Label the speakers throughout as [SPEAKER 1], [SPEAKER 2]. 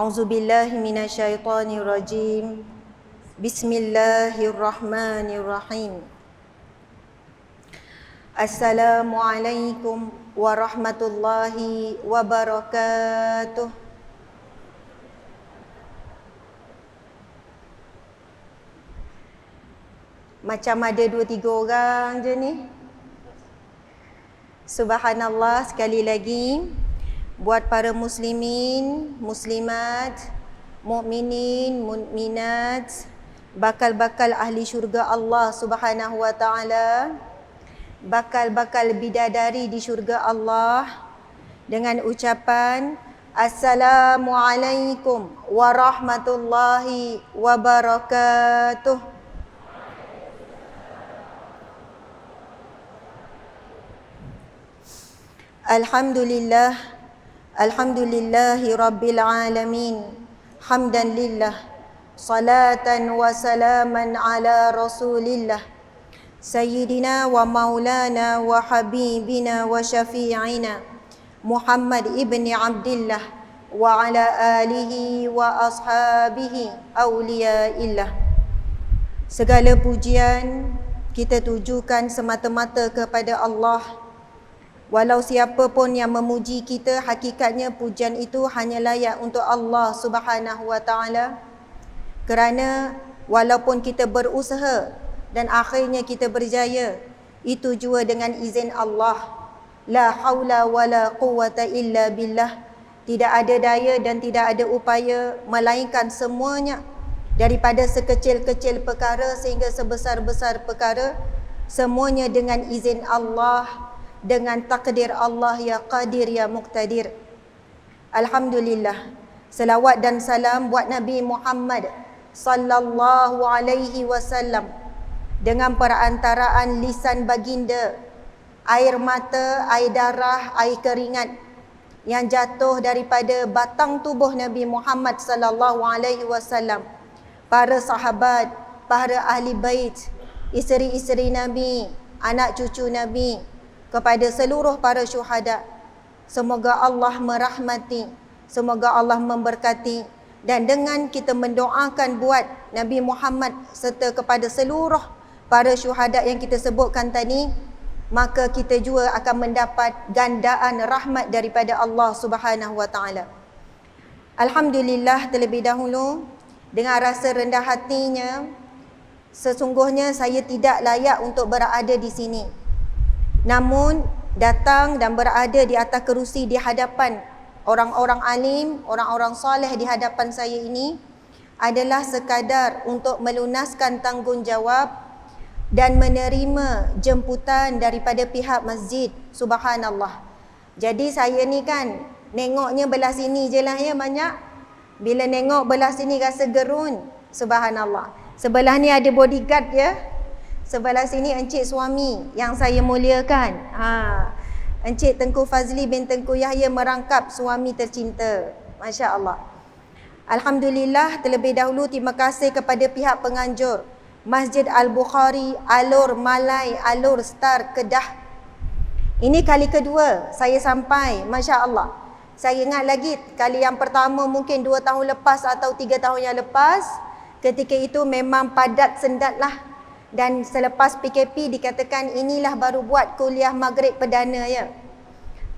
[SPEAKER 1] A'udzu billahi minasyaitonir rajim. Bismillahirrahmanirrahim. Assalamualaikum warahmatullahi wabarakatuh. Macam ada 2-3 orang je ni. Subhanallah, sekali lagi buat para muslimin, muslimat, mukminin, mukminat, bakal-bakal ahli syurga Allah Subhanahu wa taala, bakal-bakal bidadari di syurga Allah, dengan ucapan Assalamualaikum warahmatullahi wabarakatuh. Alhamdulillah, alhamdulillahi rabbil alamin, hamdan lillah, salatan wa salaman ala rasulillah, sayyidina wa maulana wa habibina wa syafi'ina Muhammad ibni Abdillah wa ala alihi wa ashabihi awliyaillah. Segala pujian kita tujukan semata-mata kepada Allah. Walau siapa pun yang memuji kita, hakikatnya pujian itu hanya layak untuk Allah Subhanahu wa taala. Kerana walaupun kita berusaha dan akhirnya kita berjaya, itu juga dengan izin Allah. La haula wala quwwata illa billah. Tidak ada daya dan tidak ada upaya, melainkan semuanya daripada sekecil-kecil perkara sehingga sebesar-besar perkara, semuanya dengan izin Allah, dengan takdir Allah ya qadir ya muqtadir. Alhamdulillah, selawat dan salam buat Nabi Muhammad sallallahu alaihi wasallam, dengan perantaraan lisan baginda, air mata, air darah, air keringat yang jatuh daripada batang tubuh Nabi Muhammad sallallahu alaihi wasallam, para sahabat, para ahli bait, isteri-isteri Nabi, anak cucu Nabi, kepada seluruh para syuhada. Semoga Allah merahmati, semoga Allah memberkati, dan dengan kita mendoakan buat Nabi Muhammad serta kepada seluruh para syuhada yang kita sebutkan tadi, maka kita juga akan mendapat gandaan rahmat daripada Allah Subhanahu wa taala. Alhamdulillah, terlebih dahulu dengan rasa rendah hatinya, sesungguhnya saya tidak layak untuk berada di sini. Namun datang dan berada di atas kerusi di hadapan orang-orang alim, orang-orang soleh di hadapan saya ini adalah sekadar untuk melunaskan tanggungjawab dan menerima jemputan daripada pihak masjid. Subhanallah. Jadi saya ni kan nengoknya belah sini je lah ya banyak. Bila nengok belah sini rasa gerun. Subhanallah. Sebelah ni ada bodyguard ya. Sebelah sini Encik suami yang saya muliakan. Encik Tengku Fazli bin Tengku Yahya merangkap suami tercinta. Masya Allah. Alhamdulillah, terlebih dahulu terima kasih kepada pihak penganjur Masjid Al-Bukhari, Alor Malai, Alor Star, Kedah. Ini kali kedua saya sampai. Masya Allah. Saya ingat lagi kali yang pertama mungkin 2 tahun lepas atau 3 tahun yang lepas. Ketika itu memang padat sendat lah. Dan selepas PKP dikatakan inilah baru buat kuliah maghrib perdana ya.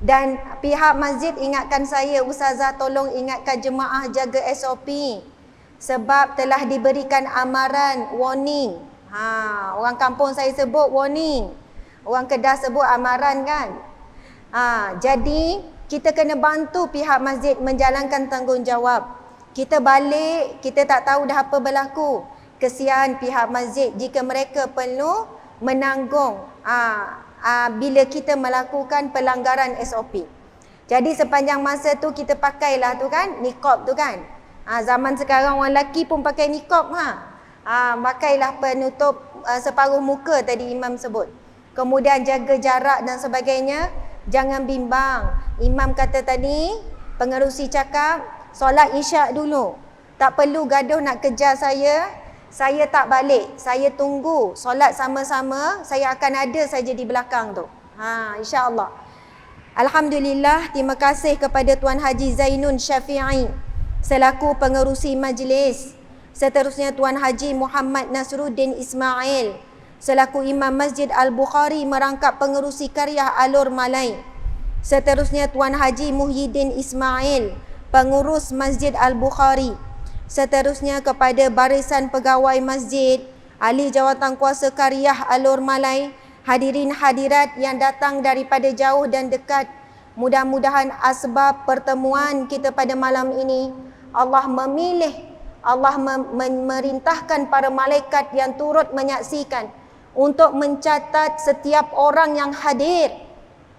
[SPEAKER 1] Dan pihak masjid ingatkan saya, Ustazah tolong ingatkan jemaah jaga SOP. Sebab telah diberikan amaran, warning. Orang kampung saya sebut warning. Orang Kedah sebut amaran kan. Jadi kita kena bantu pihak masjid menjalankan tanggungjawab. Kita balik, kita tak tahu dah apa berlaku. Kesian pihak masjid jika mereka perlu menanggung bila kita melakukan pelanggaran SOP. Jadi sepanjang masa tu kita pakailah tu kan, niqab tu kan. Zaman sekarang orang lelaki pun pakai niqab pakailah penutup separuh muka tadi imam sebut. Kemudian jaga jarak dan sebagainya. Jangan bimbang. Imam kata tadi, pengerusi cakap, solat isyak dulu. Tak perlu gaduh nak kejar saya. Saya tak balik, saya tunggu solat sama-sama, saya akan ada saja di belakang tu. insya-Allah. Alhamdulillah, terima kasih kepada Tuan Haji Zainun Syafi'i selaku pengerusi majlis. Seterusnya Tuan Haji Muhammad Nasruddin Ismail selaku Imam Masjid Al-Bukhari merangkap pengerusi karya Alur Malai. Seterusnya Tuan Haji Muhyiddin Ismail, pengurus Masjid Al-Bukhari. Seterusnya kepada barisan pegawai masjid, ahli jawatankuasa Karyah Alur Malai, hadirin hadirat yang datang daripada jauh dan dekat. Mudah-mudahan asbab pertemuan kita pada malam ini, Allah memilih, Allah memerintahkan para malaikat yang turut menyaksikan untuk mencatat setiap orang yang hadir,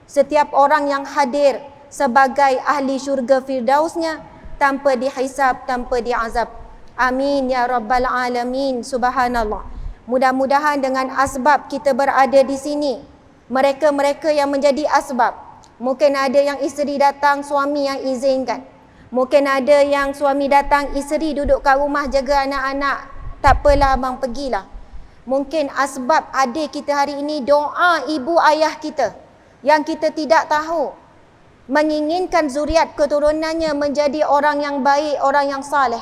[SPEAKER 1] setiap orang yang hadir sebagai ahli syurga firdausnya tanpa dihisab, tanpa diazab. Amin ya rabbal alamin. Subhanallah. Mudah-mudahan dengan asbab kita berada di sini, mereka-mereka yang menjadi asbab, mungkin ada yang isteri datang, suami yang izinkan. Mungkin ada yang suami datang, isteri duduk kat rumah jaga anak-anak. Tak apalah abang, pergilah. Mungkin asbab adik kita hari ini doa ibu ayah kita yang kita tidak tahu, menginginkan zuriat keturunannya menjadi orang yang baik, orang yang saleh.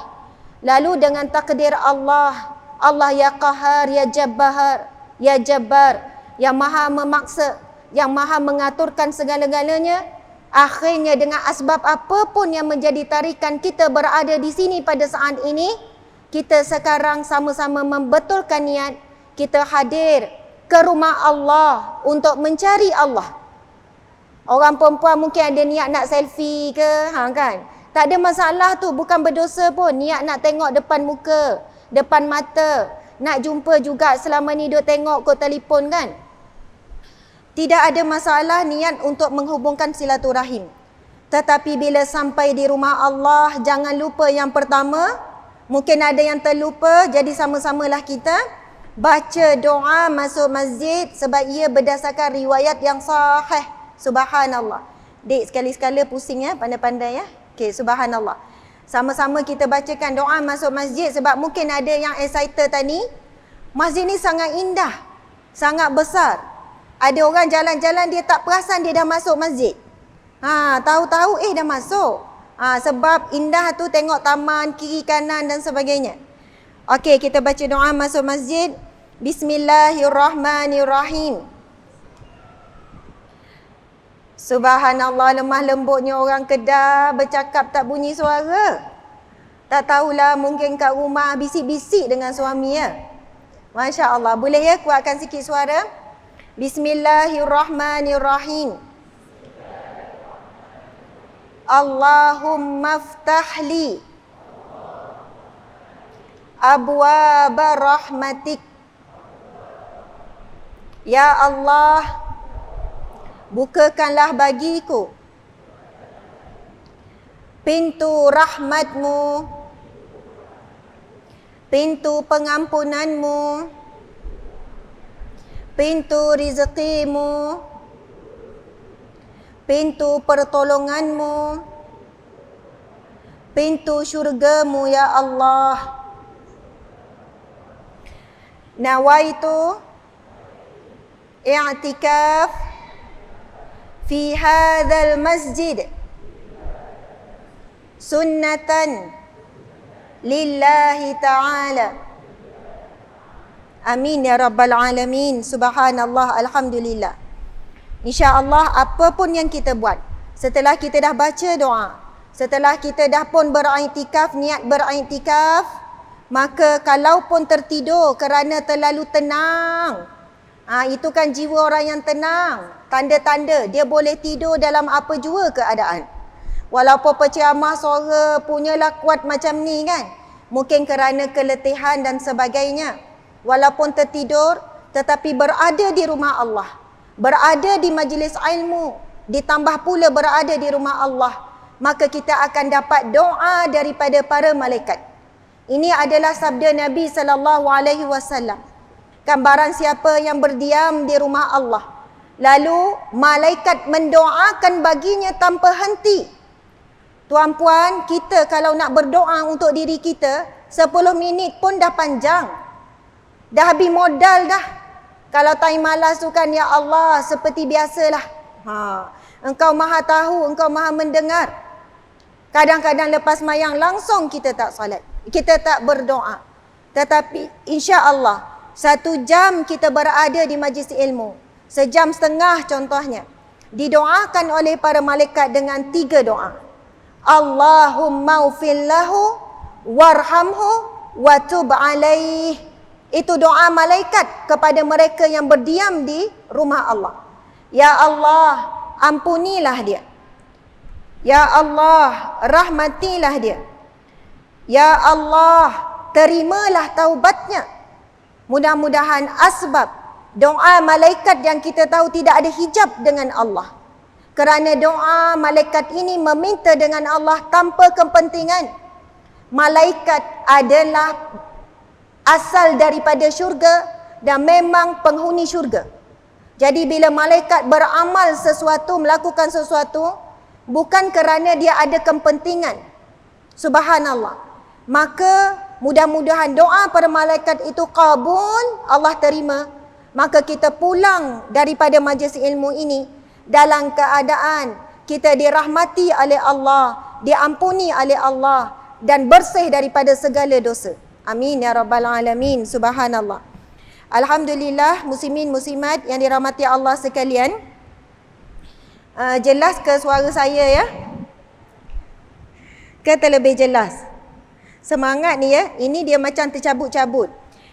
[SPEAKER 1] Lalu dengan takdir Allah, Allah ya Qahar, ya Jabbar, ya Jabbar, yang maha memaksa, yang maha mengaturkan segala-galanya, akhirnya dengan asbab apapun yang menjadi tarikan kita berada di sini pada saat ini, kita sekarang sama-sama membetulkan niat, kita hadir ke rumah Allah untuk mencari Allah. Orang perempuan mungkin ada niat nak selfie ke, kan? Tak ada masalah tu, bukan berdosa pun. Niat nak tengok depan muka, depan mata, nak jumpa juga selama ni duk tengok ke telefon, kan? Tidak ada masalah niat untuk menghubungkan silaturahim. Tetapi bila sampai di rumah Allah, jangan lupa yang pertama, mungkin ada yang terlupa, jadi sama-samalah kita baca doa masuk masjid sebab ia berdasarkan riwayat yang sahih. Subhanallah. Dek, sekali-sekala pusing ya, pandai-pandai ya. Okey, subhanallah. Sama-sama kita bacakan doa masuk masjid sebab mungkin ada yang excited tadi. Masjid ni sangat indah, sangat besar. Ada orang jalan-jalan dia tak perasan dia dah masuk masjid. Tahu-tahu dah masuk. Sebab indah tu tengok taman kiri kanan dan sebagainya. Okey, kita baca doa masuk masjid. Bismillahirrahmanirrahim. Subhanallah, lemah lembutnya orang Kedah, bercakap tak bunyi suara. Tak tahulah, mungkin kat rumah bisik-bisik dengan suami ya. Masya Allah, boleh ya kuatkan sikit suara? Bismillahirrahmanirrahim. Allahumma ftahli abwaba rahmatik. Ya Allah, bukakanlah bagiku pintu rahmatmu, pintu pengampunanmu, pintu rezekimu, pintu pertolonganmu, pintu syurgamu ya Allah. Nawaitu i'tikaf fi hadzal masjid sunnatan lillahi ta'ala. Amin ya rabbal alamin. Subhanallah, alhamdulillah. InsyaAllah apapun yang kita buat, setelah kita dah baca doa, setelah kita dah pun beriktikaf, niat beriktikaf, maka kalaupun tertidur kerana terlalu tenang, itu kan jiwa orang yang tenang, tanda-tanda dia boleh tidur dalam apa jua keadaan. Walaupun penceramah suara punyalah kuat macam ni kan, mungkin kerana keletihan dan sebagainya. Walaupun tertidur, tetapi berada di rumah Allah, berada di majlis ilmu, ditambah pula berada di rumah Allah, maka kita akan dapat doa daripada para malaikat. Ini adalah sabda Nabi SAW. Kan barang siapa yang berdiam di rumah Allah, lalu malaikat mendoakan baginya tanpa henti. Tuan-puan, kita kalau nak berdoa untuk diri kita, 10 minit pun dah panjang. Dah habis modal dah. Kalau time malas tu kan, ya Allah, seperti biasalah. Engkau maha tahu, engkau maha mendengar. Kadang-kadang lepas mayang langsung kita tak solat. Kita tak berdoa. Tetapi insya-Allah 1 jam kita berada di majlis ilmu. 1.5 jam contohnya. Didoakan oleh para malaikat dengan 3 doa. Allahumma ufillahu warhamhu wa tub alaih. Itu doa malaikat kepada mereka yang berdiam di rumah Allah. Ya Allah, ampunilah dia. Ya Allah, rahmatilah dia. Ya Allah, terimalah taubatnya. Mudah-mudahan asbab doa malaikat yang kita tahu tidak ada hijab dengan Allah. Kerana doa malaikat ini meminta dengan Allah tanpa kepentingan. Malaikat adalah asal daripada syurga dan memang penghuni syurga. Jadi bila malaikat beramal sesuatu, melakukan sesuatu, bukan kerana dia ada kepentingan. Subhanallah. Maka mudah-mudahan doa para malaikat itu kabul, Allah terima. Maka kita pulang daripada majlis ilmu ini dalam keadaan kita dirahmati oleh Allah, diampuni oleh Allah dan bersih daripada segala dosa. Amin ya rabbal alamin. Subhanallah. Alhamdulillah, muslimin muslimat yang dirahmati Allah sekalian. Jelas ke suara saya ya? Ke terlebih jelas? Semangat ni ya, ini dia macam tercabut-cabut.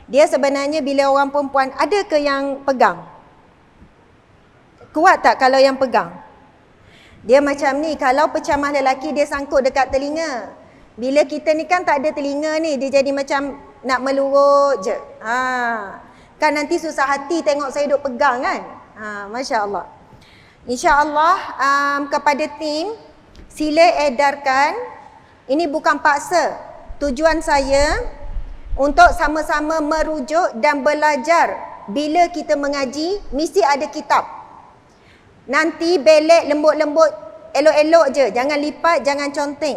[SPEAKER 1] Dia sebenarnya bila orang perempuan, ada ke yang pegang? Kuat tak kalau yang pegang? Dia macam ni, kalau pecamah lelaki dia sangkut dekat telinga. Bila kita ni kan tak ada telinga ni, dia jadi macam nak melurut je. Kan nanti susah hati tengok saya duk pegang kan? Masya Allah. InsyaAllah kepada tim, sila edarkan. Ini bukan paksa. Tujuan saya untuk sama-sama merujuk dan belajar. Bila kita mengaji, mesti ada kitab. Nanti belek lembut-lembut, elok-elok je. Jangan lipat, jangan conteng.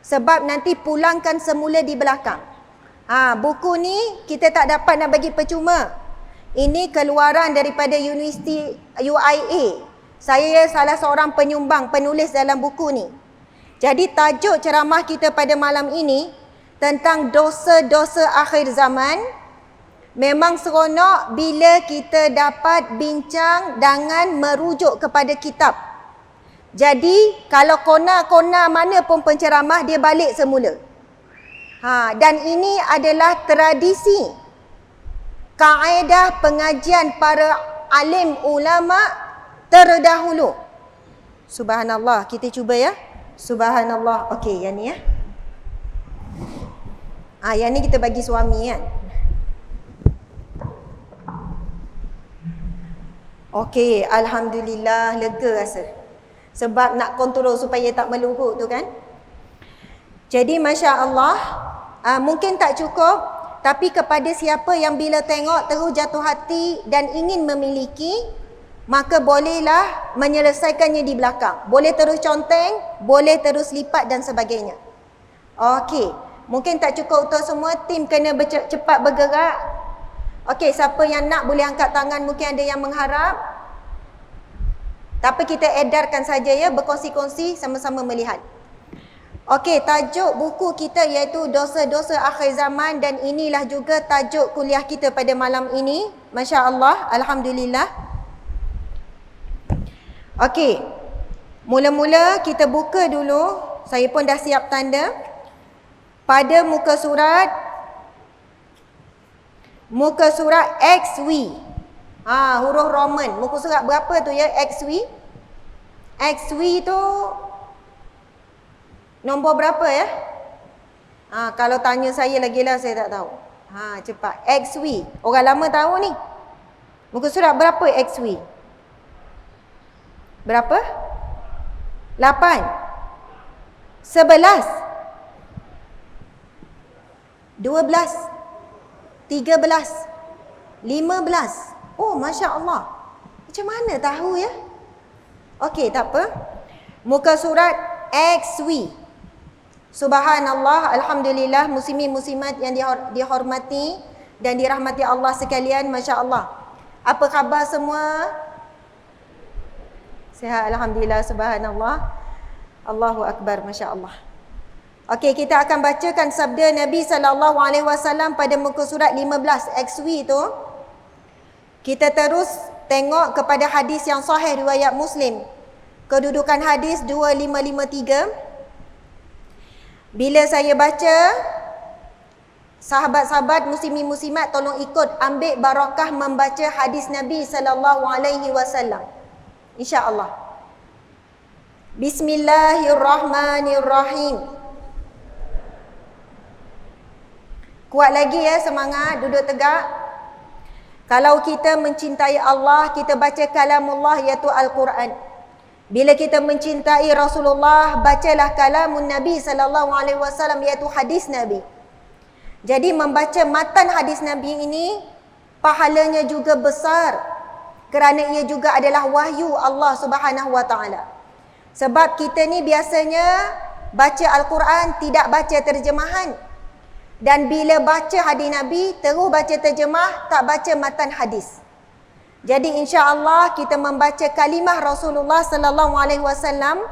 [SPEAKER 1] Sebab nanti pulangkan semula di belakang. Buku ni kita tak dapat nak bagi percuma. Ini keluaran daripada Universiti UIA. Saya salah seorang penyumbang, penulis dalam buku ni. Jadi tajuk ceramah kita pada malam ini tentang dosa-dosa akhir zaman. Memang seronok bila kita dapat bincang dengan merujuk kepada kitab. Jadi kalau kona-kona mana pun penceramah, dia balik semula. Dan ini adalah tradisi, kaedah pengajian para alim ulama' terdahulu. Subhanallah, kita cuba ya. Subhanallah. Okey, yang ni ya. Yang ni kita bagi suami kan. Okey, alhamdulillah, lega rasa. Sebab nak kontrol supaya tak melurut tu kan. Jadi masya-Allah, mungkin tak cukup, tapi kepada siapa yang bila tengok terus jatuh hati dan ingin memiliki, maka bolehlah menyelesaikannya di belakang. Boleh terus conteng, boleh terus lipat dan sebagainya. Okey, mungkin tak cukup untuk semua, tim kena cepat bergerak. Okey, siapa yang nak boleh angkat tangan, mungkin ada yang mengharap. Tapi kita edarkan saja ya, berkongsi-kongsi sama-sama melihat. Okey, tajuk buku kita iaitu Dosa-dosa Akhir Zaman dan inilah juga tajuk kuliah kita pada malam ini. Masya-Allah, alhamdulillah. Okey, mula-mula kita buka dulu. Saya pun dah siap tanda. Pada muka surat XW. Huruf Roman. Muka surat berapa tu ya, XW? XW tu nombor berapa ya? Kalau tanya saya lagi lah, saya tak tahu. Cepat. XW. Orang lama tahu ni. Muka surat berapa XW? Berapa? 8 11 12 13 15. Oh, Masya Allah. Macam mana tahu ya? Okey, tak apa. Muka surat XW. Subhanallah, alhamdulillah, muslimin muslimat yang dihormati dan dirahmati Allah sekalian. Masya Allah. Apa khabar semua? Sihat, alhamdulillah, subhanallah. Allahu Akbar, Masya Allah. Okey, kita akan bacakan sabda Nabi SAW pada muka surat 15 XW tu. Kita terus tengok kepada hadis yang sahih riwayat Muslim. Kedudukan hadis 2553. Bila saya baca, sahabat-sahabat muslimin muslimat tolong ikut ambil barakah membaca hadis Nabi SAW. Insya-Allah. Bismillahirrahmanirrahim. Kuat lagi ya, semangat, duduk tegak. Kalau kita mencintai Allah, kita baca kalamullah iaitu Al-Quran. Bila kita mencintai Rasulullah, bacalah kalamun Nabi SAW iaitu hadis Nabi. Jadi membaca matan hadis Nabi ini pahalanya juga besar kerana ia juga adalah wahyu Allah Subhanahu Wa Taala. Sebab kita ni biasanya baca Al-Quran tidak baca terjemahan. Dan bila baca hadis Nabi terus baca terjemah, tak baca matan hadis. Jadi insya-Allah kita membaca kalimah Rasulullah sallallahu alaihi wasallam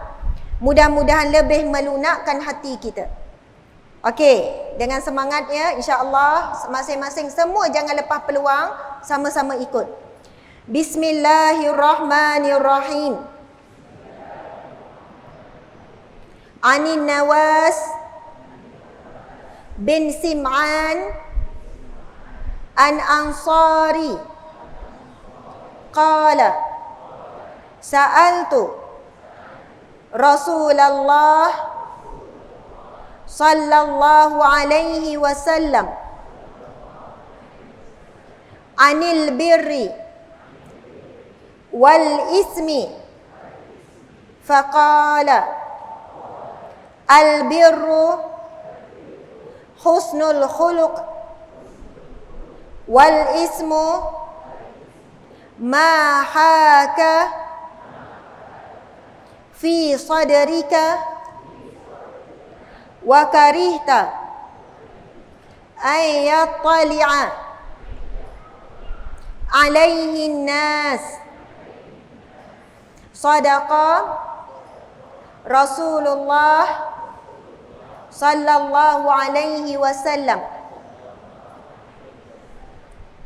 [SPEAKER 1] mudah-mudahan lebih melunakkan hati kita. Okey, dengan semangat ya, insya-Allah masing-masing semua jangan lepas peluang, sama-sama ikut. Bismillahirrahmanirrahim. Anin Nawas bin Sim'an an-Ansari qala sa'altu Rasulullah sallallahu alaihi wasallam anil birri wal ismi faqala al birru husnul khuluq wal ismu ma haka fi sadrika wa karihta ay yattali'a alaihi nas. Sadaqa Rasulullah sallallahu alaihi wasallam.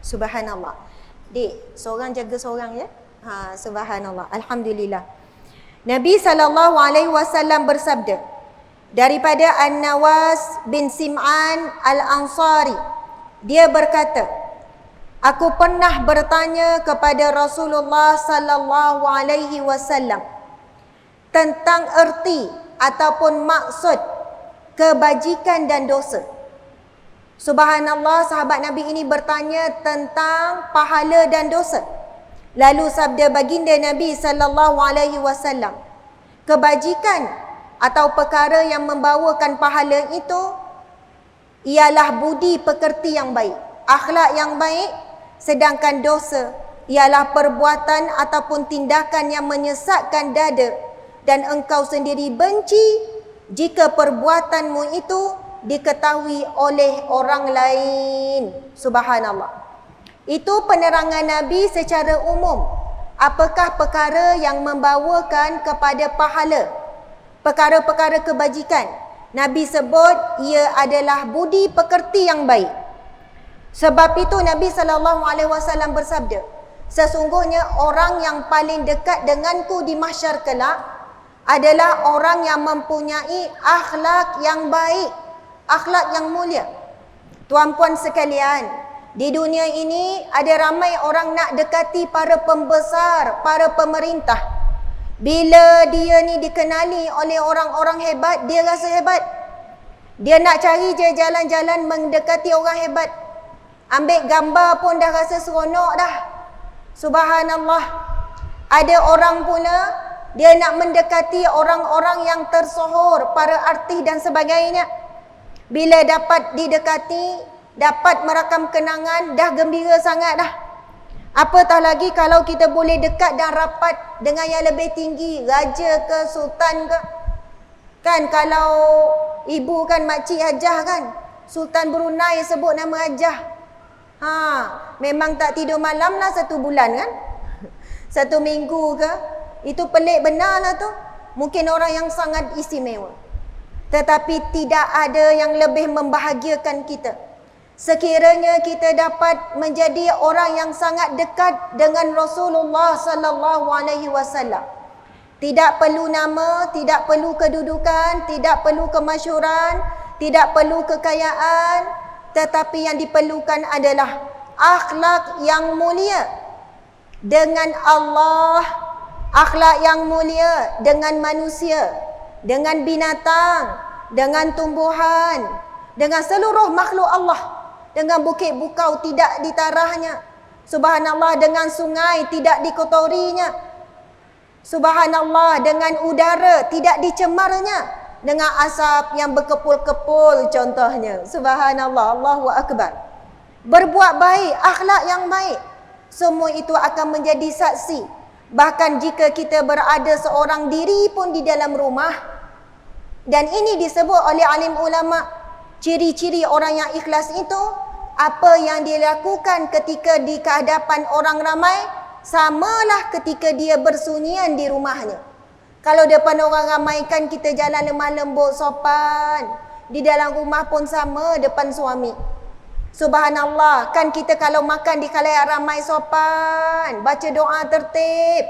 [SPEAKER 1] Subhanallah. Dik, seorang jaga seorang ya. Subhanallah. Alhamdulillah. Nabi sallallahu alaihi wasallam bersabda daripada An-Nawas bin Sim'an Al-Ansari. Dia berkata, aku pernah bertanya kepada Rasulullah sallallahu alaihi wasallam tentang erti ataupun maksud kebajikan dan dosa. Subhanallah, sahabat Nabi ini bertanya tentang pahala dan dosa. Lalu sabda baginda Nabi sallallahu alaihi wasallam, kebajikan atau perkara yang membawakan pahala itu ialah budi pekerti yang baik, akhlak yang baik, sedangkan dosa ialah perbuatan ataupun tindakan yang menyesatkan dada dan engkau sendiri benci jika perbuatanmu itu diketahui oleh orang lain. Subhanallah. Itu penerangan Nabi secara umum. Apakah perkara yang membawakan kepada pahala? Perkara-perkara kebajikan. Nabi sebut ia adalah budi pekerti yang baik. Sebab itu Nabi SAW bersabda, sesungguhnya orang yang paling dekat denganku di mahsyar kelak adalah orang yang mempunyai akhlak yang baik, akhlak yang mulia. Tuan-puan sekalian, di dunia ini ada ramai orang nak dekati para pembesar, para pemerintah. Bila dia ni dikenali oleh orang-orang hebat, dia rasa hebat. Dia nak cari je jalan-jalan mendekati orang hebat. Ambil gambar pun dah rasa seronok dah. Subhanallah. Ada orang pula, dia nak mendekati orang-orang yang tersohor, para artis dan sebagainya. Bila dapat didekati, dapat merakam kenangan, dah gembira sangat dah. Apatah lagi kalau kita boleh dekat dan rapat dengan yang lebih tinggi, raja ke, sultan ke. Kan kalau ibu kan makcik Hajah kan, Sultan Brunei sebut nama Hajah. Memang tak tidur malam lah 1 bulan kan. 1 minggu ke. Itu pelik benar lah tu. mungkin orang yang sangat istimewa. Tetapi tidak ada yang lebih membahagiakan kita sekiranya kita dapat menjadi orang yang sangat dekat dengan Rasulullah sallallahu alaihi wasallam. Tidak perlu nama, tidak perlu kedudukan, tidak perlu kemasyhuran, tidak perlu kekayaan, tetapi yang diperlukan adalah akhlak yang mulia dengan Allah, akhlak yang mulia dengan manusia, dengan binatang, dengan tumbuhan, dengan seluruh makhluk Allah. Dengan bukit bukau tidak ditarahnya. Subhanallah, dengan sungai tidak dikotorinya. Subhanallah, dengan udara tidak dicemarnya. Dengan asap yang berkepul-kepul contohnya. Subhanallah, Allahu Akbar. Berbuat baik, akhlak yang baik. Semua itu akan menjadi saksi. Bahkan jika kita berada seorang diri pun di dalam rumah. Dan ini disebut oleh alim ulama. Ciri-ciri orang yang ikhlas itu, apa yang dia lakukan ketika di kehadapan orang ramai, samalah ketika dia bersunyian di rumahnya. Kalau depan orang ramai kan kita jalan lemah lembut, sopan. Di dalam rumah pun sama depan suami. Subhanallah, kan kita kalau makan di khalayak ramai sopan, baca doa tertib,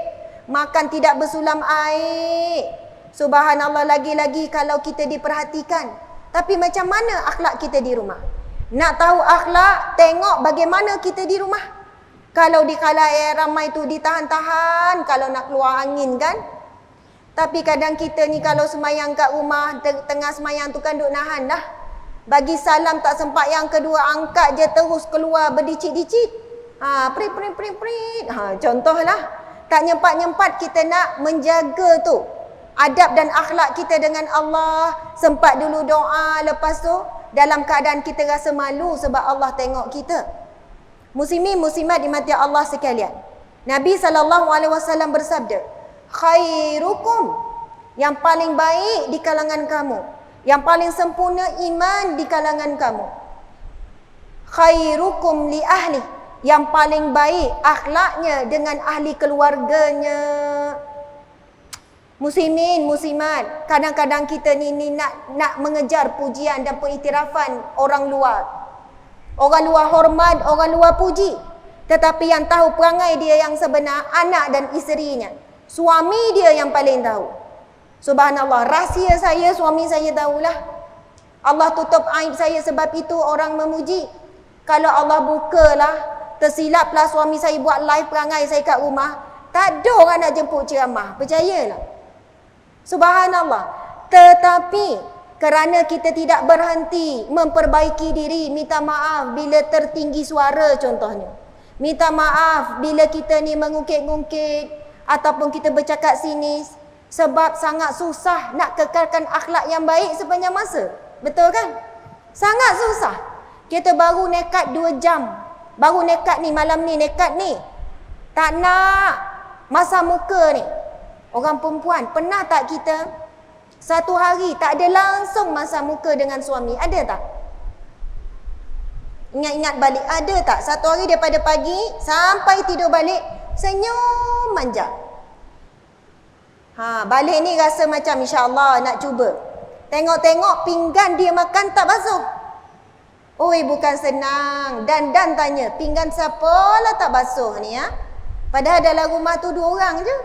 [SPEAKER 1] makan tidak bersulam air. Subhanallah, lagi-lagi kalau kita diperhatikan. Tapi macam mana akhlak kita di rumah? Nak tahu akhlak, tengok bagaimana kita di rumah. Kalau di khalayak ramai tu ditahan-tahan kalau nak keluar angin kan. Tapi kadang kita ni kalau semayang kat rumah, tengah semayang tu kan duk nahan dah. Bagi salam tak sempat yang kedua, angkat je terus keluar berdicit-dicit. Prit. Contohlah. Tak nyempat-nyempat kita nak menjaga tu adab dan akhlak kita dengan Allah. Sempat dulu doa, lepas tu dalam keadaan kita rasa malu sebab Allah tengok kita. Muslimin muslimat dimati Allah sekalian. Nabi SAW bersabda, khairukum, yang paling baik di kalangan kamu, yang paling sempurna iman di kalangan kamu. Khairukum li ahli, yang paling baik akhlaknya dengan ahli keluarganya. Muslimin, muslimat, kadang-kadang kita ni nak mengejar pujian dan pengiktirafan orang luar. Orang luar hormat, orang luar puji. Tetapi yang tahu perangai dia yang sebenar, anak dan isterinya. Suami dia yang paling tahu. Subhanallah, rahsia saya, suami saya tahulah. Allah tutup aib saya sebab itu orang memuji. Kalau Allah bukalah, tersilaplah suami saya buat live perangai saya kat rumah, tak ada orang nak jemput ceramah, percayalah. Subhanallah. Tetapi kerana kita tidak berhenti memperbaiki diri, minta maaf bila tertinggi suara contohnya. Minta maaf bila kita ni mengungkit-ungkit ataupun kita bercakap sinis. Sebab sangat susah nak kekalkan akhlak yang baik sepanjang masa. Betul kan? Sangat susah. Kita baru nekat 2 jam. Baru nekat ni, malam ni nekat ni. Tak nak masa muka ni. Orang perempuan, pernah tak kita satu hari tak ada langsung masa muka dengan suami? Ada tak? Ingat-ingat balik, ada tak? Satu hari daripada pagi sampai tidur balik, senyum manja. Balik ni rasa macam insya-Allah nak cuba. Tengok-tengok pinggan dia makan tak basuh. Oi, bukan senang. Dan tanya, pinggan siapa lah tak basuh ni ya? Padahal dalam rumah tu 2 orang je.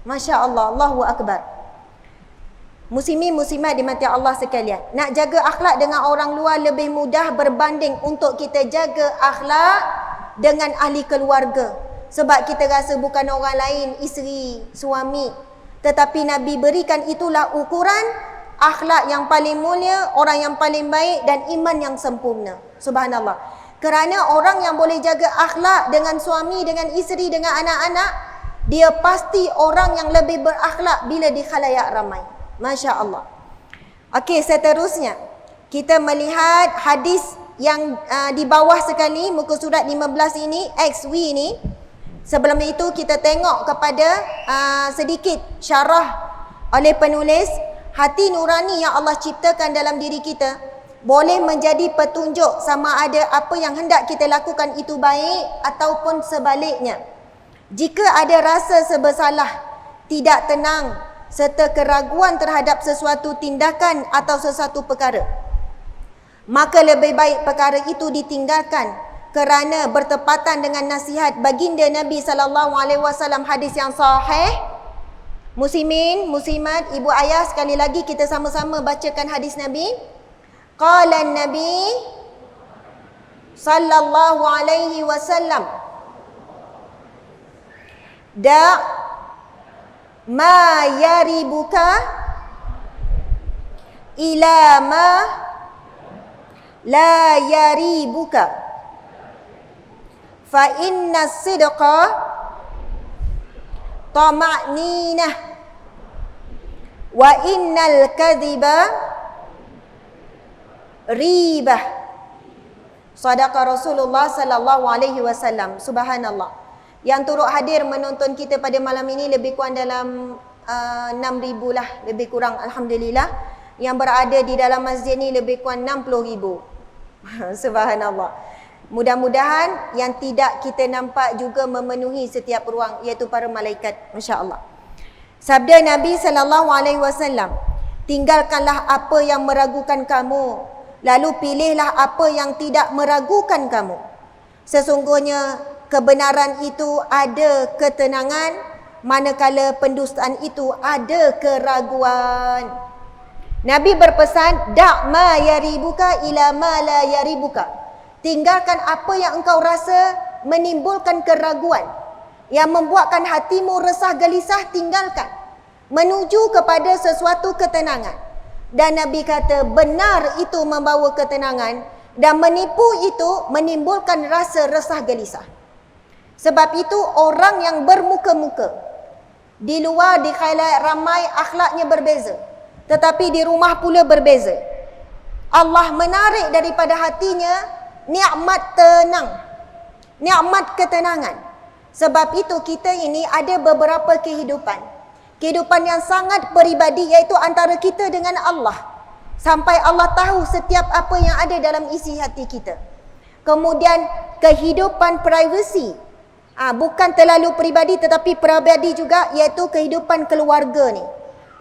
[SPEAKER 1] Masya Allah, Allahu Akbar. Muslimin muslimat dimati Allah sekalian. Nak jaga akhlak dengan orang luar lebih mudah berbanding untuk kita jaga akhlak dengan ahli keluarga. Sebab kita rasa bukan orang lain, isteri, suami. Tetapi Nabi berikan itulah ukuran akhlak yang paling mulia, orang yang paling baik dan iman yang sempurna. Subhanallah. Kerana orang yang boleh jaga akhlak dengan suami, dengan isteri, dengan anak-anak, dia pasti orang yang lebih berakhlak bila di khalayak ramai. Masya Allah. Okey, seterusnya kita melihat hadis yang di bawah sekali, muka surat 15 ini, XW ini. Sebelum itu kita tengok kepada sedikit syarah oleh penulis. Hati nurani yang Allah ciptakan dalam diri kita boleh menjadi petunjuk sama ada apa yang hendak kita lakukan itu baik ataupun sebaliknya. Jika ada rasa sebersalah, tidak tenang, serta keraguan terhadap sesuatu tindakan atau sesuatu perkara, maka lebih baik perkara itu ditinggalkan kerana bertepatan dengan nasihat baginda Nabi SAW. Hadis yang sahih. Muslimin, muslimat, ibu ayah, sekali lagi kita sama-sama bacakan hadis Nabi. Qala Nabi sallallahu alaihi wasallam, da' ma yaribuka ila ma la yaribuka, fa inna sidqa tama'ninah wa innal kadhiba ribah. Sadaqa Rasulullah sallallahu alaihi wasallam. Subhanallah. Yang turut hadir menonton kita pada malam ini lebih kurang dalam 6,000 lah, lebih kurang, alhamdulillah. Yang berada di dalam masjid ni lebih kurang 60,000. Subhanallah. Mudah-mudahan yang tidak kita nampak juga memenuhi setiap ruang, iaitu para malaikat, masya-Allah. Sabda Nabi sallallahu alaihi wasallam, tinggalkanlah apa yang meragukan kamu, lalu pilihlah apa yang tidak meragukan kamu. Sesungguhnya kebenaran itu ada ketenangan, manakala pendustaan itu ada keraguan. Nabi berpesan, da' ma yaribuka ila ma la yaribuka. Tinggalkan apa yang engkau rasa menimbulkan keraguan, yang membuatkan hatimu resah gelisah, tinggalkan. Menuju kepada sesuatu ketenangan. Dan Nabi kata benar itu membawa ketenangan, dan menipu itu menimbulkan rasa resah gelisah. Sebab itu orang yang bermuka-muka di luar di khalayak ramai akhlaknya berbeza, tetapi di rumah pula berbeza. Allah menarik daripada hatinya nikmat tenang, nikmat ketenangan. Sebab itu kita ini ada beberapa kehidupan yang sangat peribadi, iaitu antara kita dengan Allah. Sampai Allah tahu setiap apa yang ada dalam isi hati kita. Kemudian kehidupan privasi, bukan terlalu peribadi tetapi peribadi juga, iaitu kehidupan keluarga ni.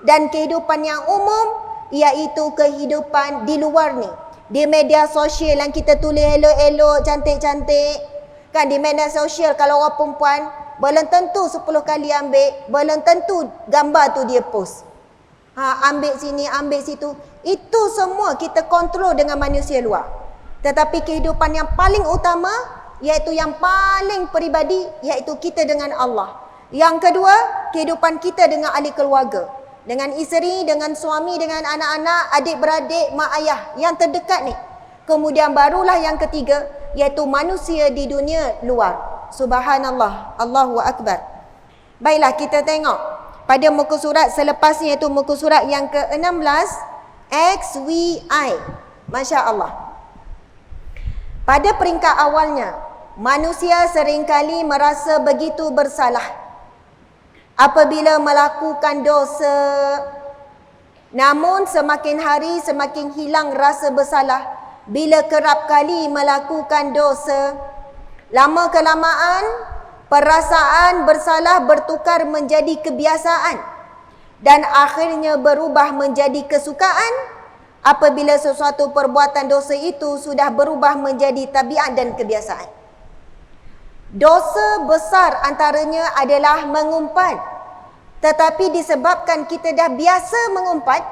[SPEAKER 1] Dan kehidupan yang umum, iaitu kehidupan di luar ni. Di media sosial yang kita tulis elok-elok, cantik-cantik. Kan di media sosial kalau orang perempuan, belum tentu 10 kali ambil, belum tentu gambar tu dia post. Ambil sini, ambil situ. Itu semua kita kontrol dengan manusia luar. Tetapi kehidupan yang paling utama, iaitu yang paling peribadi, iaitu kita dengan Allah. Yang kedua, kehidupan kita dengan ahli keluarga. Dengan isteri, dengan suami, dengan anak-anak, adik-beradik, mak ayah yang terdekat ni. Kemudian barulah yang ketiga, iaitu manusia di dunia luar. Subhanallah, Allahu Akbar. Baiklah, kita tengok pada muka surat selepasnya, iaitu muka surat yang ke-16, XVI. Masya Allah. Pada peringkat awalnya, manusia seringkali merasa begitu bersalah apabila melakukan dosa. Namun semakin hari semakin hilang rasa bersalah bila kerap kali melakukan dosa. Lama kelamaan, perasaan bersalah bertukar menjadi kebiasaan dan akhirnya berubah menjadi kesukaan apabila sesuatu perbuatan dosa itu sudah berubah menjadi tabiat dan kebiasaan. Dosa besar antaranya adalah mengumpat. Tetapi disebabkan kita dah biasa mengumpat,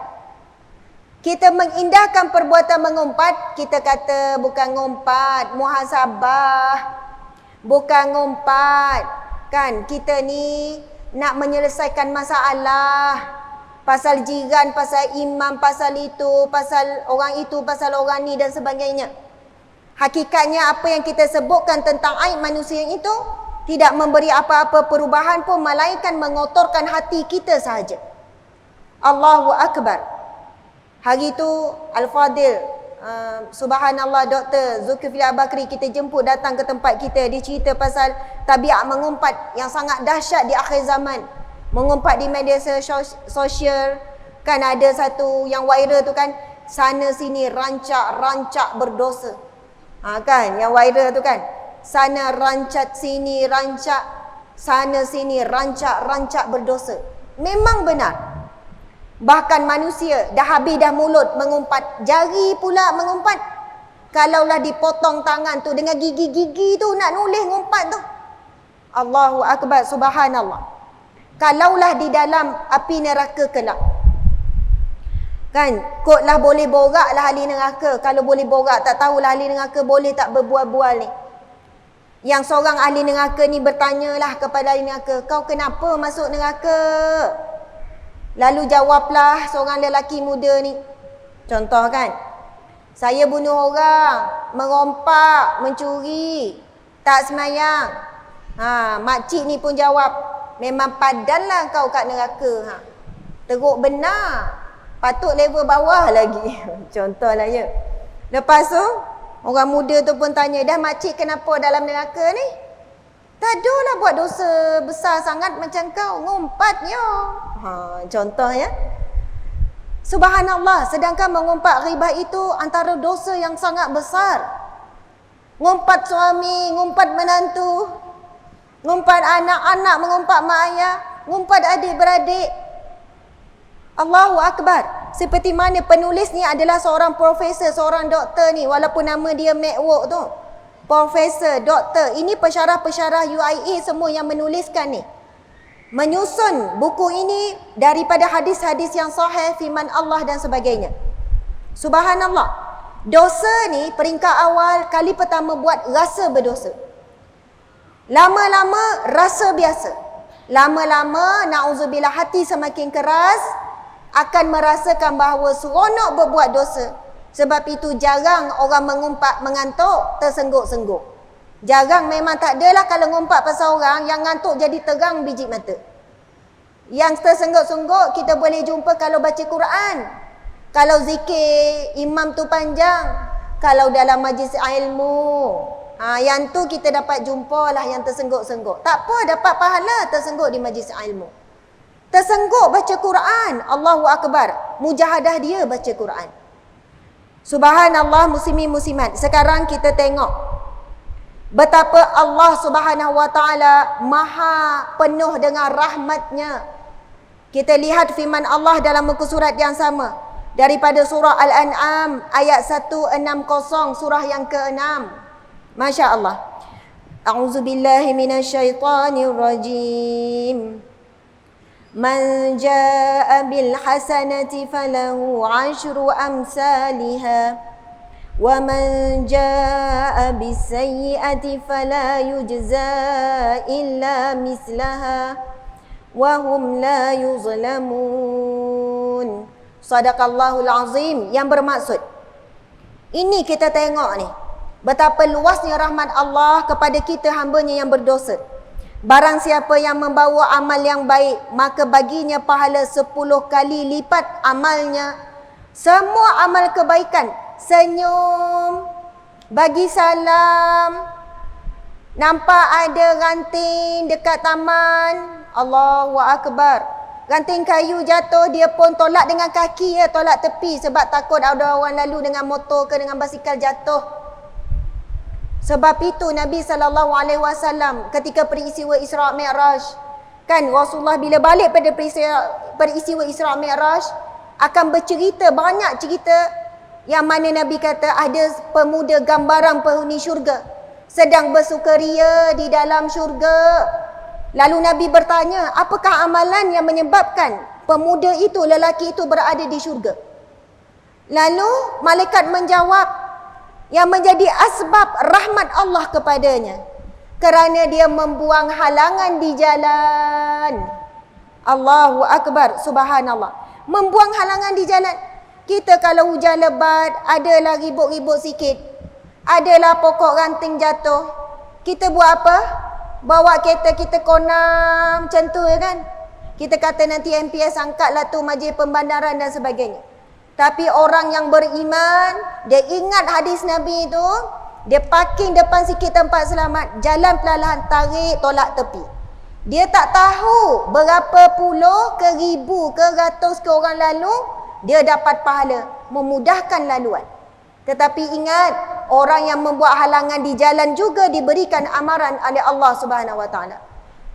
[SPEAKER 1] kita mengindahkan perbuatan mengumpat. Kita kata bukan ngumpat, muhasabah. Bukan ngumpat, kan? Kita ni nak menyelesaikan masalah. Pasal jiran, pasal imam, pasal itu, pasal orang itu, pasal orang ni dan sebagainya. Hakikatnya apa yang kita sebutkan tentang aib manusia itu tidak memberi apa-apa perubahan pun, melainkan mengotorkan hati kita sahaja. Allahu Akbar. Hari itu Al-Fadil, subhanallah, Dr. Zulkifli Al-Bakri kita jemput datang ke tempat kita. Dia cerita pasal tabiat mengumpat yang sangat dahsyat di akhir zaman. Mengumpat di media sosial. Kan ada satu yang viral tu kan, sana sini rancak berdosa. Kan yang viral tu kan, sana rancak sini rancak, sana sini rancak berdosa. Memang benar. Bahkan manusia dah habis dah mulut mengumpat, jari pula mengumpat. Kalaulah dipotong tangan tu dengan gigi-gigi tu nak nulis ngumpat tu. Allahu Akbar, subhanallah. Kalaulah di dalam api neraka kelak. Kan, kotlah boleh borak lah ahli neraka. Kalau boleh borak, tak tahulah ahli neraka boleh tak berbual-bual ni. Yang seorang ahli neraka ni bertanyalah kepada ahli neraka, kau kenapa masuk neraka? Lalu jawablah seorang lelaki muda ni. Contoh kan, saya bunuh orang, merompak, mencuri, tak semayang. Makcik ni pun jawab, memang padanlah kau kat neraka. Teruk benar. Patut level bawah lagi. Contohlah ya. Lepas tu, orang muda tu pun tanya, dah makcik kenapa dalam neraka ni? Tak adalah buat dosa besar sangat macam kau, ngumpatnya. Contoh ya. Subhanallah, sedangkan mengumpat ghibah itu antara dosa yang sangat besar. Ngumpat suami, ngumpat menantu, ngumpat anak-anak, mengumpat mak ayah, ngumpat adik-beradik. Allahu Akbar. Seperti mana penulis ni adalah seorang profesor, seorang doktor ni, walaupun nama dia MacWork tu. Profesor, doktor, ini pensyarah-pensyarah UIA semua yang menuliskan ni. Menyusun buku ini daripada hadis-hadis yang sahih, firman Allah dan sebagainya. Subhanallah. Dosa ni peringkat awal, kali pertama buat rasa berdosa. Lama-lama rasa biasa. Lama-lama na'udzubillah hati semakin keras, akan merasakan bahawa seronok berbuat dosa. Sebab itu jarang orang mengumpat mengantuk tersengguk-sengguk. Jarang, memang tak adalah kalau ngumpat pasal orang yang ngantuk jadi terang biji mata. Yang tersengguk-sengguk kita boleh jumpa kalau baca Quran. Kalau zikir imam tu panjang. Kalau dalam majlis ilmu. Yang tu kita dapat jumpa lah yang tersengguk-sengguk. Tak apa, dapat pahala tersengguk di majlis ilmu. Tersengguk baca Quran. Allahu Akbar. Mujahadah dia baca Quran. Subhanallah, muslimin muslimat. Sekarang kita tengok betapa Allah Subhanahu wa taala maha penuh dengan rahmatnya. Kita lihat firman Allah dalam muka surat yang sama. Daripada surah Al-An'am ayat 160, surah yang ke-6. Masya Allah. A'udzubillahi minasyaitanirrajim. Man jaa'a bil hasanati falahu 'ashru amsalha wa man jaa'a bis sayyi'ati fala yujza illa mislaha wa hum la yuzlamun. Sadaqallahul azim, yang bermaksud ini kita tengok ni betapa luasnya rahmat Allah kepada kita hamba-Nya yang berdosa. Barang siapa yang membawa amal yang baik, maka baginya pahala 10 kali lipat amalnya. Semua amal kebaikan, senyum, bagi salam, nampak ada ranting dekat taman, Allahu Akbar. Ranting kayu jatuh, dia pun tolak dengan kaki, tolak tepi sebab takut ada orang lalu dengan motor ke dengan basikal jatuh. Sebab itu Nabi SAW ketika peristiwa Isra' Mi'raj, kan Rasulullah bila balik pada peristiwa Isra' Mi'raj akan bercerita, banyak cerita yang mana Nabi kata ada pemuda gambaran penghuni syurga sedang bersukaria di dalam syurga. Lalu Nabi bertanya, apakah amalan yang menyebabkan pemuda itu, lelaki itu berada di syurga? Lalu malaikat menjawab, yang menjadi asbab rahmat Allah kepadanya kerana dia membuang halangan di jalan. Allahu Akbar, subhanallah. Membuang halangan di jalan. Kita kalau hujan lebat, adalah ribut-ribut sikit, adalah pokok ranting jatuh, kita buat apa? Bawa kereta kita konam macam tu kan. Kita kata nanti MPS angkatlah tu majlis pembandaran dan sebagainya. Tapi orang yang beriman, dia ingat hadis Nabi itu, dia parking depan sikit tempat selamat, jalan perlahan, tarik, tolak tepi. Dia tak tahu berapa puluh ke ribu ke ratus ke orang lalu, dia dapat pahala, memudahkan laluan. Tetapi ingat, orang yang membuat halangan di jalan juga diberikan amaran oleh Allah Subhanahu Wa Taala.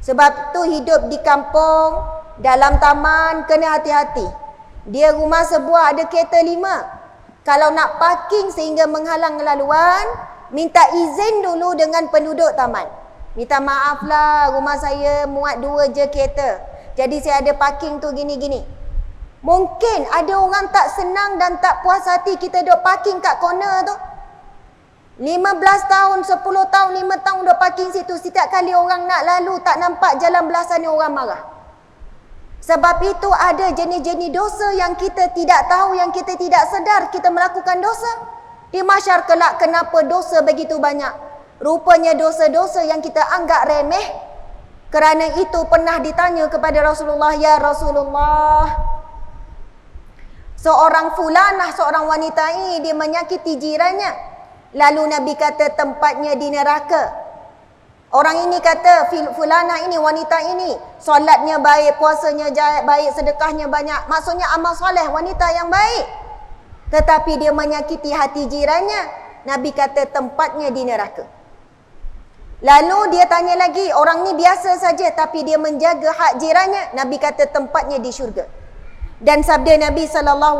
[SPEAKER 1] Sebab tu hidup di kampung, dalam taman, kena hati-hati. Dia rumah sebuah ada kereta 5. Kalau nak parking sehingga menghalang laluan, minta izin dulu dengan penduduk taman. Minta maaf lah, rumah saya muat 2 je kereta. Jadi saya ada parking tu gini-gini. Mungkin ada orang tak senang dan tak puas hati kita duk parking kat corner tu. 15 tahun, 10 tahun, 5 tahun duk parking situ. Setiap kali orang nak lalu tak nampak jalan belah sana, orang marah. Sebab itu ada jenis-jenis dosa yang kita tidak tahu, yang kita tidak sedar kita melakukan dosa. Di mahsyar kelak kenapa dosa begitu banyak? Rupanya dosa-dosa yang kita anggap remeh. Kerana itu pernah ditanya kepada Rasulullah, "Ya Rasulullah, seorang fulanah, seorang wanita ini dia menyakiti jirannya." Lalu Nabi kata tempatnya di neraka. Orang ini kata, fulanah ini, wanita ini, solatnya baik, puasanya baik, sedekahnya banyak. Maksudnya amal soleh, wanita yang baik. Tetapi dia menyakiti hati jirannya. Nabi kata tempatnya di neraka. Lalu dia tanya lagi, orang ni biasa saja tapi dia menjaga hak jirannya. Nabi kata tempatnya di syurga. Dan sabda Nabi SAW,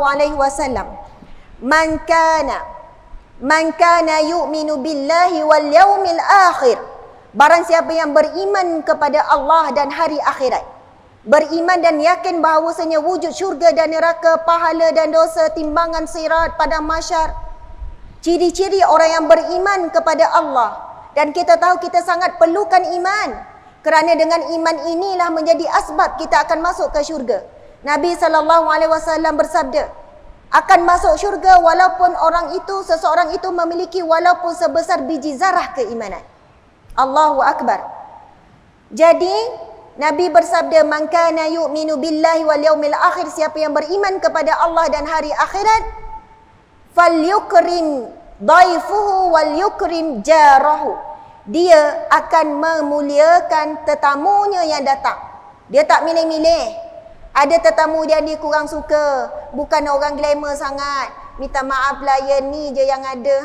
[SPEAKER 1] Man kana yu'minu billahi wal yaumil akhir. Barang siapa yang beriman kepada Allah dan hari akhirat, beriman dan yakin bahawasanya wujud syurga dan neraka, pahala dan dosa, timbangan sirat pada mahsyar. Ciri-ciri orang yang beriman kepada Allah. Dan kita tahu kita sangat perlukan iman. Kerana dengan iman inilah menjadi asbab kita akan masuk ke syurga. Nabi SAW bersabda, akan masuk syurga walaupun seseorang itu memiliki walaupun sebesar biji zarah keimanan. Allahu Akbar. Jadi Nabi bersabda, man kana yu'minu billahi wal yaumil akhir, siapa yang beriman kepada Allah dan hari akhirat, falyukrim dhaifuhu wal yukrim jarahu. Dia akan memuliakan tetamunya yang datang. Dia tak milih-milih. Ada tetamu yang dia kurang suka, bukan orang glamour sangat. Minta maaf lah, ya ni je yang ada.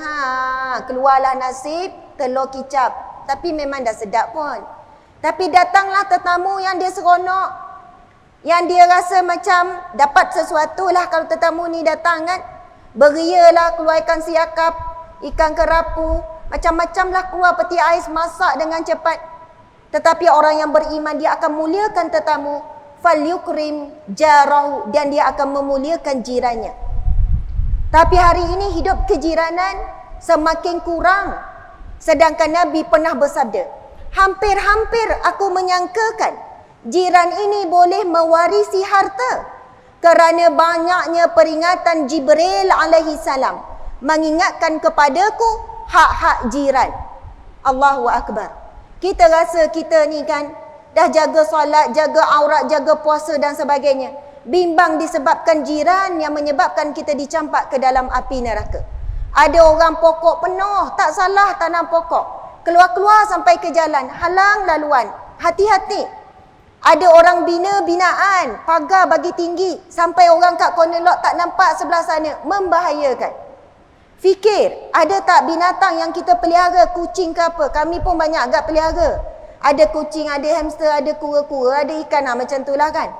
[SPEAKER 1] Keluarlah nasib telur kicap. Tapi memang dah sedap pun. Tapi datanglah tetamu yang dia seronok, yang dia rasa macam dapat sesuatu lah kalau tetamu ni datang kan. Berialah, keluarkan siakap, ikan kerapu, macam-macam lah keluar peti ais, masak dengan cepat. Tetapi orang yang beriman dia akan muliakan tetamu, falyukrim jarahu, dan dia akan memuliakan jirannya. Tapi hari ini hidup kejiranan semakin kurang. Sedangkan Nabi pernah bersabda, hampir-hampir aku menyangkakan jiran ini boleh mewarisi harta kerana banyaknya peringatan Jibril alaihi salam mengingatkan kepadaku hak-hak jiran. Allahu Akbar. Kita rasa kita ni kan dah jaga solat, jaga aurat, jaga puasa dan sebagainya. Bimbang disebabkan jiran yang menyebabkan kita dicampak ke dalam api neraka. Ada orang pokok penuh, tak salah tanam pokok. Keluar-keluar sampai ke jalan, halang laluan. Hati-hati. Ada orang bina binaan, pagar bagi tinggi, sampai orang kat corner lot tak nampak sebelah sana, membahayakan. Fikir, ada tak binatang yang kita pelihara, kucing ke apa? Kami pun banyak agak pelihara. Ada kucing, ada hamster, ada kura-kura, ada ikan, macam itulah kan.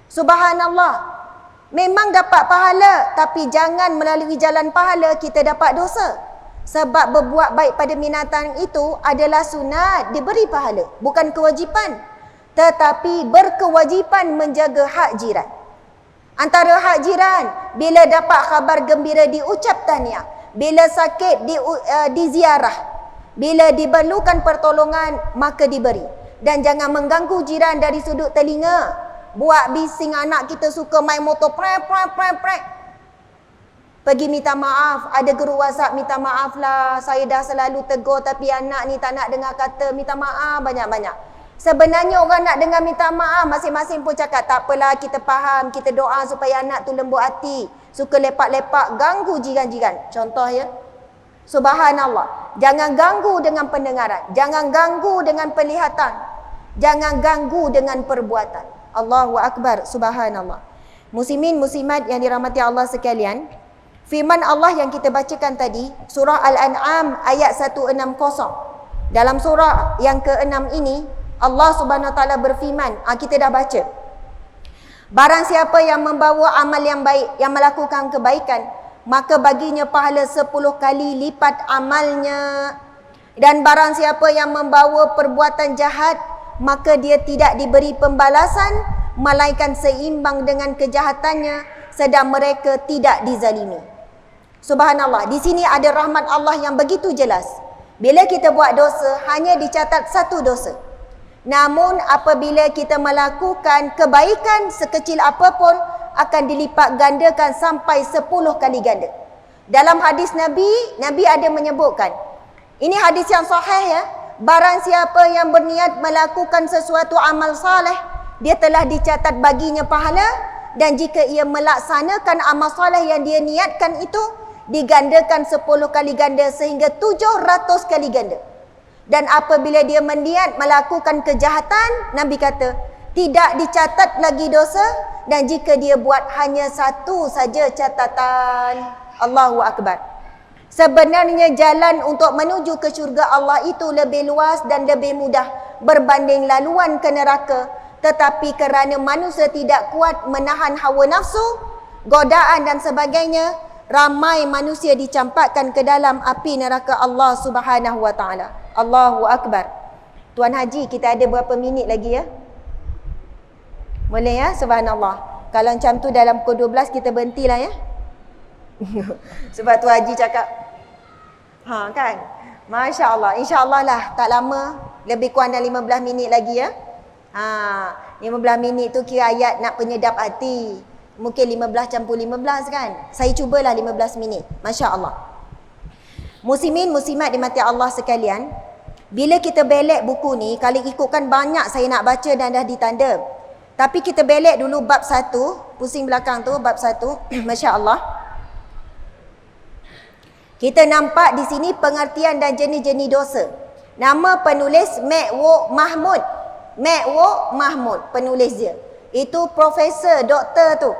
[SPEAKER 1] Subhanallah. Memang dapat pahala, tapi jangan melalui jalan pahala kita dapat dosa. Sebab berbuat baik pada binatang itu adalah sunat, diberi pahala, bukan kewajipan. Tetapi berkewajipan menjaga hak jiran. Antara hak jiran, bila dapat khabar gembira diucap tahniah, bila sakit diziarah, bila diperlukan pertolongan maka diberi. Dan jangan mengganggu jiran dari sudut telinga. Buat bising, anak kita suka main motor prek. Pergi minta maaf, ada guru WhatsApp, minta maaf lah, saya dah selalu tegur tapi anak ni tak nak dengar kata, minta maaf banyak-banyak. Sebenarnya orang nak dengar minta maaf, masing-masing pun cakap tak apalah, kita faham, kita doa supaya anak tu lembut hati, suka lepak-lepak, ganggu jiran-jiran. Contoh ya, subhanallah, jangan ganggu dengan pendengaran, jangan ganggu dengan penglihatan, jangan ganggu dengan perbuatan. Allahu Akbar, subhanallah. Muslimin muslimat yang dirahmati Allah sekalian, firman Allah yang kita bacakan tadi, surah Al-An'am ayat 160. Dalam surah yang ke-6 ini, Allah Subhanahu Wa Taala berfirman, kita dah baca. Barang siapa yang membawa amal yang baik, yang melakukan kebaikan, maka baginya pahala 10 kali lipat amalnya. Dan barang siapa yang membawa perbuatan jahat, maka dia tidak diberi pembalasan, melainkan seimbang dengan kejahatannya, sedang mereka tidak dizalimi. Subhanallah, di sini ada rahmat Allah yang begitu jelas. Bila kita buat dosa, hanya dicatat 1 dosa. Namun apabila kita melakukan kebaikan sekecil apapun, akan dilipat gandakan sampai 10 kali ganda. Dalam hadis Nabi ada menyebutkan, ini hadis yang sahih ya, barang siapa yang berniat melakukan sesuatu amal saleh, dia telah dicatat baginya pahala, dan jika ia melaksanakan amal saleh yang dia niatkan itu, digandakan 10 kali ganda sehingga 700 kali ganda. Dan apabila dia berniat melakukan kejahatan, Nabi kata, tidak dicatat lagi dosa, dan jika dia buat hanya 1 saja catatan. Allahu Akbar. Sebenarnya jalan untuk menuju ke syurga Allah itu lebih luas dan lebih mudah berbanding laluan ke neraka. Tetapi kerana manusia tidak kuat menahan hawa nafsu, godaan dan sebagainya, ramai manusia dicampakkan ke dalam api neraka Allah Subhanahu wa taala. Allahu Akbar. Tuan Haji, kita ada berapa minit lagi ya? Boleh ya? Subhanallah. Kalau macam tu dalam pukul 12 kita berhentilah ya. Sebab Tuan Haji cakap, kan? Masya Allah. InsyaAllah lah, tak lama. Lebih kurang dalam 15 minit lagi ya. 15 minit tu kira ayat nak penyedap hati. Mungkin 15 campur 15 kan? Saya cubalah 15 minit. Masya Allah. Muslimin, muslimat dimati Allah sekalian, bila kita belek buku ni, kalau ikutkan banyak saya nak baca dan dah ditanda. Tapi kita belek dulu bab 1, pusing belakang tu bab 1. Masya Allah. Kita nampak di sini pengertian dan jenis-jenis dosa. Nama penulis Mekwo Mahmud. Mekwo Mahmud penulis dia. Itu profesor, doktor tu,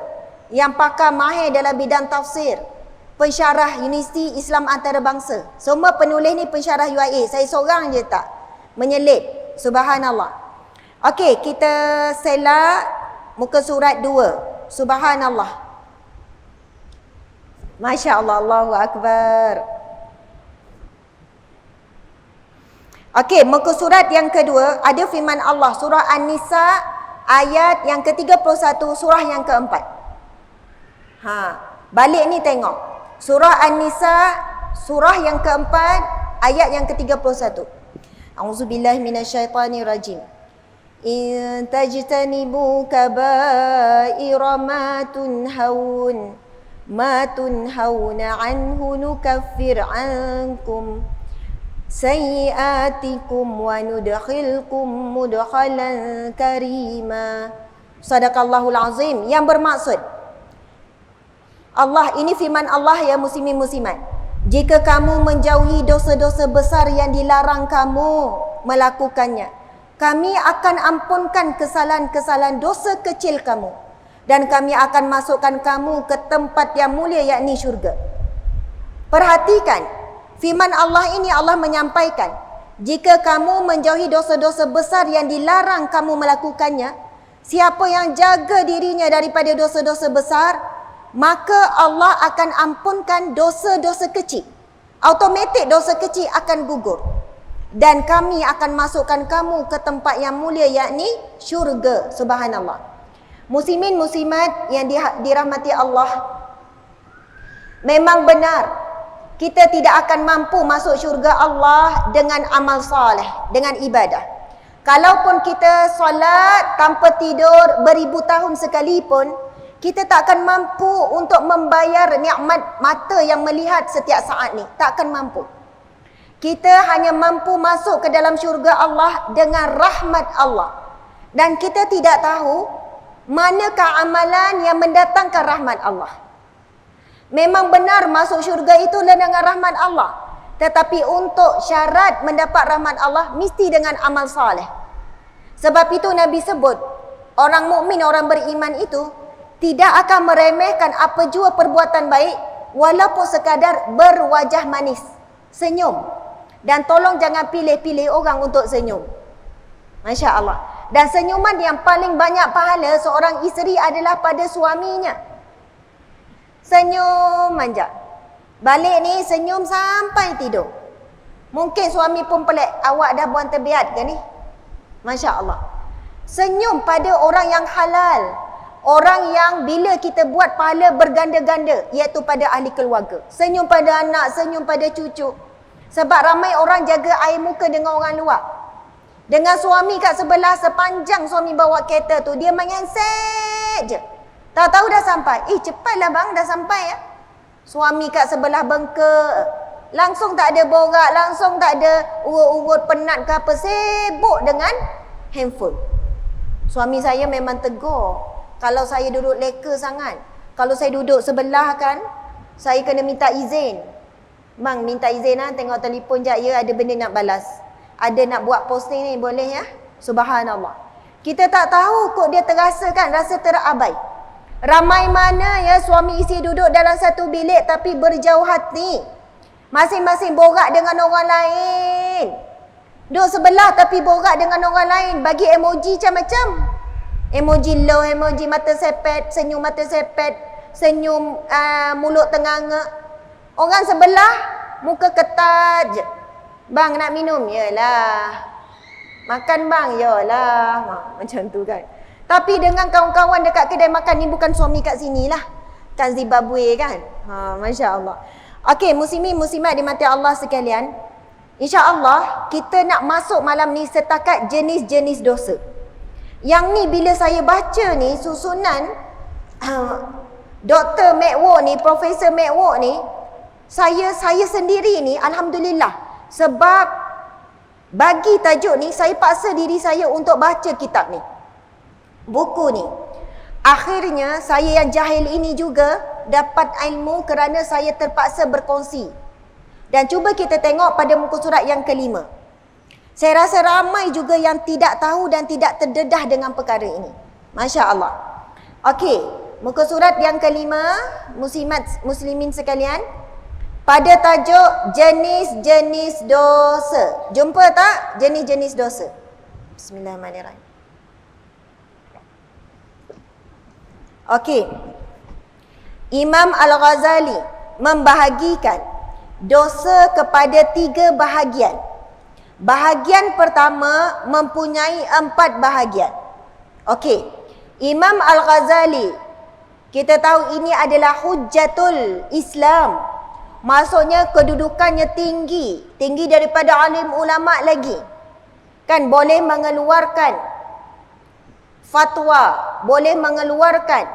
[SPEAKER 1] yang pakar mahir dalam bidang tafsir. Pensyarah Universiti Islam Antarabangsa. Semua penulis ni pensyarah UIA. Saya seorang je tak menyelip. Subhanallah. Okey, kita selak muka surat 2. Subhanallah. Masya Allah, Allahu Akbar. Okey, muka surat yang kedua ada firman Allah, surah An-Nisa ayat yang ke-31, surah yang keempat. Balik ni tengok. Surah An-Nisa, surah yang keempat, ayat yang ke-31. A'udzubillahi minasyaitanirrajim. In tajtanibu kaba'ira ma tunhauna anhu nukaffir ankum sayyiatikum wa nudkhilkum mudkhalan karima. Sadaqallahul azim. Yang bermaksud, Allah, ini firman Allah ya muslimin muslimat. Jika kamu menjauhi dosa-dosa besar yang dilarang kamu melakukannya, kami akan ampunkan kesalahan-kesalahan dosa kecil kamu, dan kami akan masukkan kamu ke tempat yang mulia, yakni syurga. Perhatikan, firman Allah ini Allah menyampaikan, jika kamu menjauhi dosa-dosa besar yang dilarang kamu melakukannya, siapa yang jaga dirinya daripada dosa-dosa besar, maka Allah akan ampunkan dosa-dosa kecil. Automatik dosa kecil akan gugur. Dan kami akan masukkan kamu ke tempat yang mulia, yakni syurga. Subhanallah. Muslimin muslimat yang dirahmati Allah, memang benar kita tidak akan mampu masuk syurga Allah dengan amal saleh, dengan ibadah. Kalaupun kita solat tanpa tidur beribu tahun sekalipun, kita tak akan mampu untuk membayar nikmat mata yang melihat setiap saat ni. Tak akan mampu. Kita hanya mampu masuk ke dalam syurga Allah dengan rahmat Allah. Dan kita tidak tahu manakah amalan yang mendatangkan rahmat Allah. Memang benar masuk syurga itu dengan rahmat Allah. Tetapi untuk syarat mendapat rahmat Allah, mesti dengan amal saleh. Sebab itu Nabi sebut, orang mukmin, orang beriman itu tidak akan meremehkan apa jua perbuatan baik, walaupun sekadar berwajah manis, senyum. Dan tolong jangan pilih-pilih orang untuk senyum. Masya Allah. Dan senyuman yang paling banyak pahala seorang isteri adalah pada suaminya. Senyum manja. Balik ni senyum sampai tidur. Mungkin suami pun pelik, awak dah buang terbiat ke ni? Masya Allah. Senyum pada orang yang halal. Orang yang bila kita buat pahala berganda-ganda, iaitu pada ahli keluarga. Senyum pada anak, senyum pada cucu. Sebab ramai orang jaga air muka dengan orang luar. Dengan suami kat sebelah, sepanjang suami bawa kereta tu, dia main handset je. Tahu-tahu dah sampai. Cepatlah bang, dah sampai ya. Suami kat sebelah bengkak. Langsung tak ada borak, langsung tak ada urut-urut penat ke apa. Sibuk dengan handphone. Suami saya memang tegur. Kalau saya duduk leka sangat, kalau saya duduk sebelah kan, saya kena minta izin. Bang, minta izin lah, tengok telefon jap ya, ada benda nak balas. Ada nak buat posting ni, boleh ya? Subhanallah. Kita tak tahu kok dia terasa kan, rasa terabai. Ramai mana ya suami isteri duduk dalam satu bilik tapi berjauh hati. Masing-masing borak dengan orang lain. Duduk sebelah tapi borak dengan orang lain. Bagi emoji macam-macam. Emoji low, emoji mata sepet, senyum mata sepet, senyum mulut tenganga. Orang sebelah muka ketat je. Bang nak minum? Yalah. Makan bang? Yalah. Macam tu kan. Tapi dengan kawan-kawan dekat kedai makan ni bukan suami kat sini lah. Kan Zimbabwe kan. Masya Allah. Okey, muslimin muslimat dimati Allah sekalian. InsyaAllah kita nak masuk malam ni setakat jenis-jenis dosa. Yang ni bila saya baca ni susunan Dr. McWo ni, Profesor McWo ni, saya sendiri ni alhamdulillah, sebab bagi tajuk ni saya paksa diri saya untuk baca kitab ni, buku ni. Akhirnya saya yang jahil ini juga dapat ilmu kerana saya terpaksa berkongsi. Dan cuba kita tengok pada muka surat yang kelima. Saya rasa ramai juga yang tidak tahu dan tidak terdedah dengan perkara ini. Masya Allah. Okey, muka surat yang kelima, muslimin sekalian, pada tajuk jenis-jenis dosa. Jumpa tak jenis-jenis dosa? Bismillahirrahmanirrahim. Okey. Imam Al-Ghazali membahagikan dosa kepada 3 bahagian. Bahagian pertama mempunyai 4 bahagian. Okey. Imam Al-Ghazali, kita tahu ini adalah hujjatul Islam. Maksudnya kedudukannya tinggi. Tinggi daripada alim ulama lagi. Kan boleh mengeluarkan fatwa. Boleh mengeluarkan,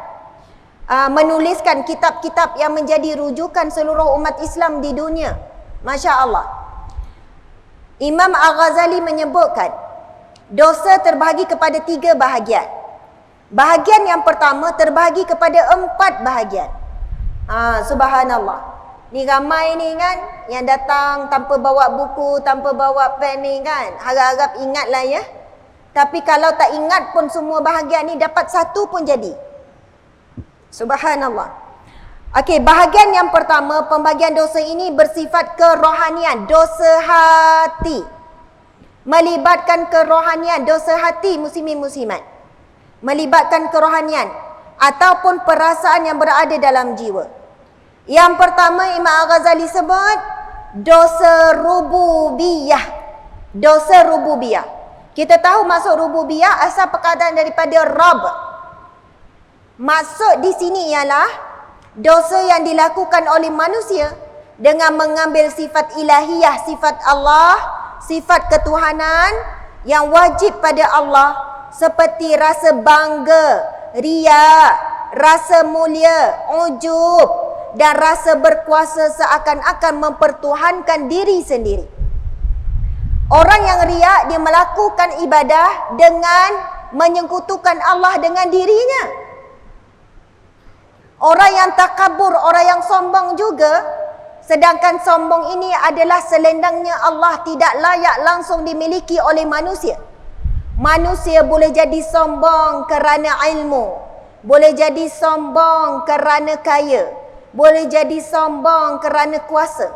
[SPEAKER 1] menuliskan kitab-kitab yang menjadi rujukan seluruh umat Islam di dunia. Masya Allah. Imam Al-Ghazali menyebutkan dosa terbahagi kepada 3 bahagian. Bahagian yang pertama terbahagi kepada 4 bahagian. Subhanallah. Ni ramai ni kan yang datang tanpa bawa buku, tanpa bawa pen ni kan. Harap-harap ingatlah ya. Tapi kalau tak ingat pun semua bahagian ni, dapat satu pun jadi. Subhanallah. Okey, bahagian yang pertama, pembagian dosa ini bersifat kerohanian, dosa hati. Melibatkan kerohanian, dosa hati muslimin muslimat. Melibatkan kerohanian ataupun perasaan yang berada dalam jiwa. Yang pertama Imam Al-Ghazali sebut dosa rububiyah. Dosa rububiyah. Kita tahu maksud rububiyah asal perkataan daripada Rabb. Maksud di sini ialah dosa yang dilakukan oleh manusia dengan mengambil sifat ilahiyah, sifat Allah, sifat ketuhanan yang wajib pada Allah, seperti rasa bangga, riya, rasa mulia, ujub dan rasa berkuasa seakan-akan mempertuhankan diri sendiri. Orang yang riya, dia melakukan ibadah dengan menyekutukan Allah dengan dirinya. Orang yang takabur, orang yang sombong juga, sedangkan sombong ini adalah selendangnya Allah, tidak layak langsung dimiliki oleh manusia. Manusia boleh jadi sombong kerana ilmu, boleh jadi sombong kerana kaya, boleh jadi sombong kerana kuasa,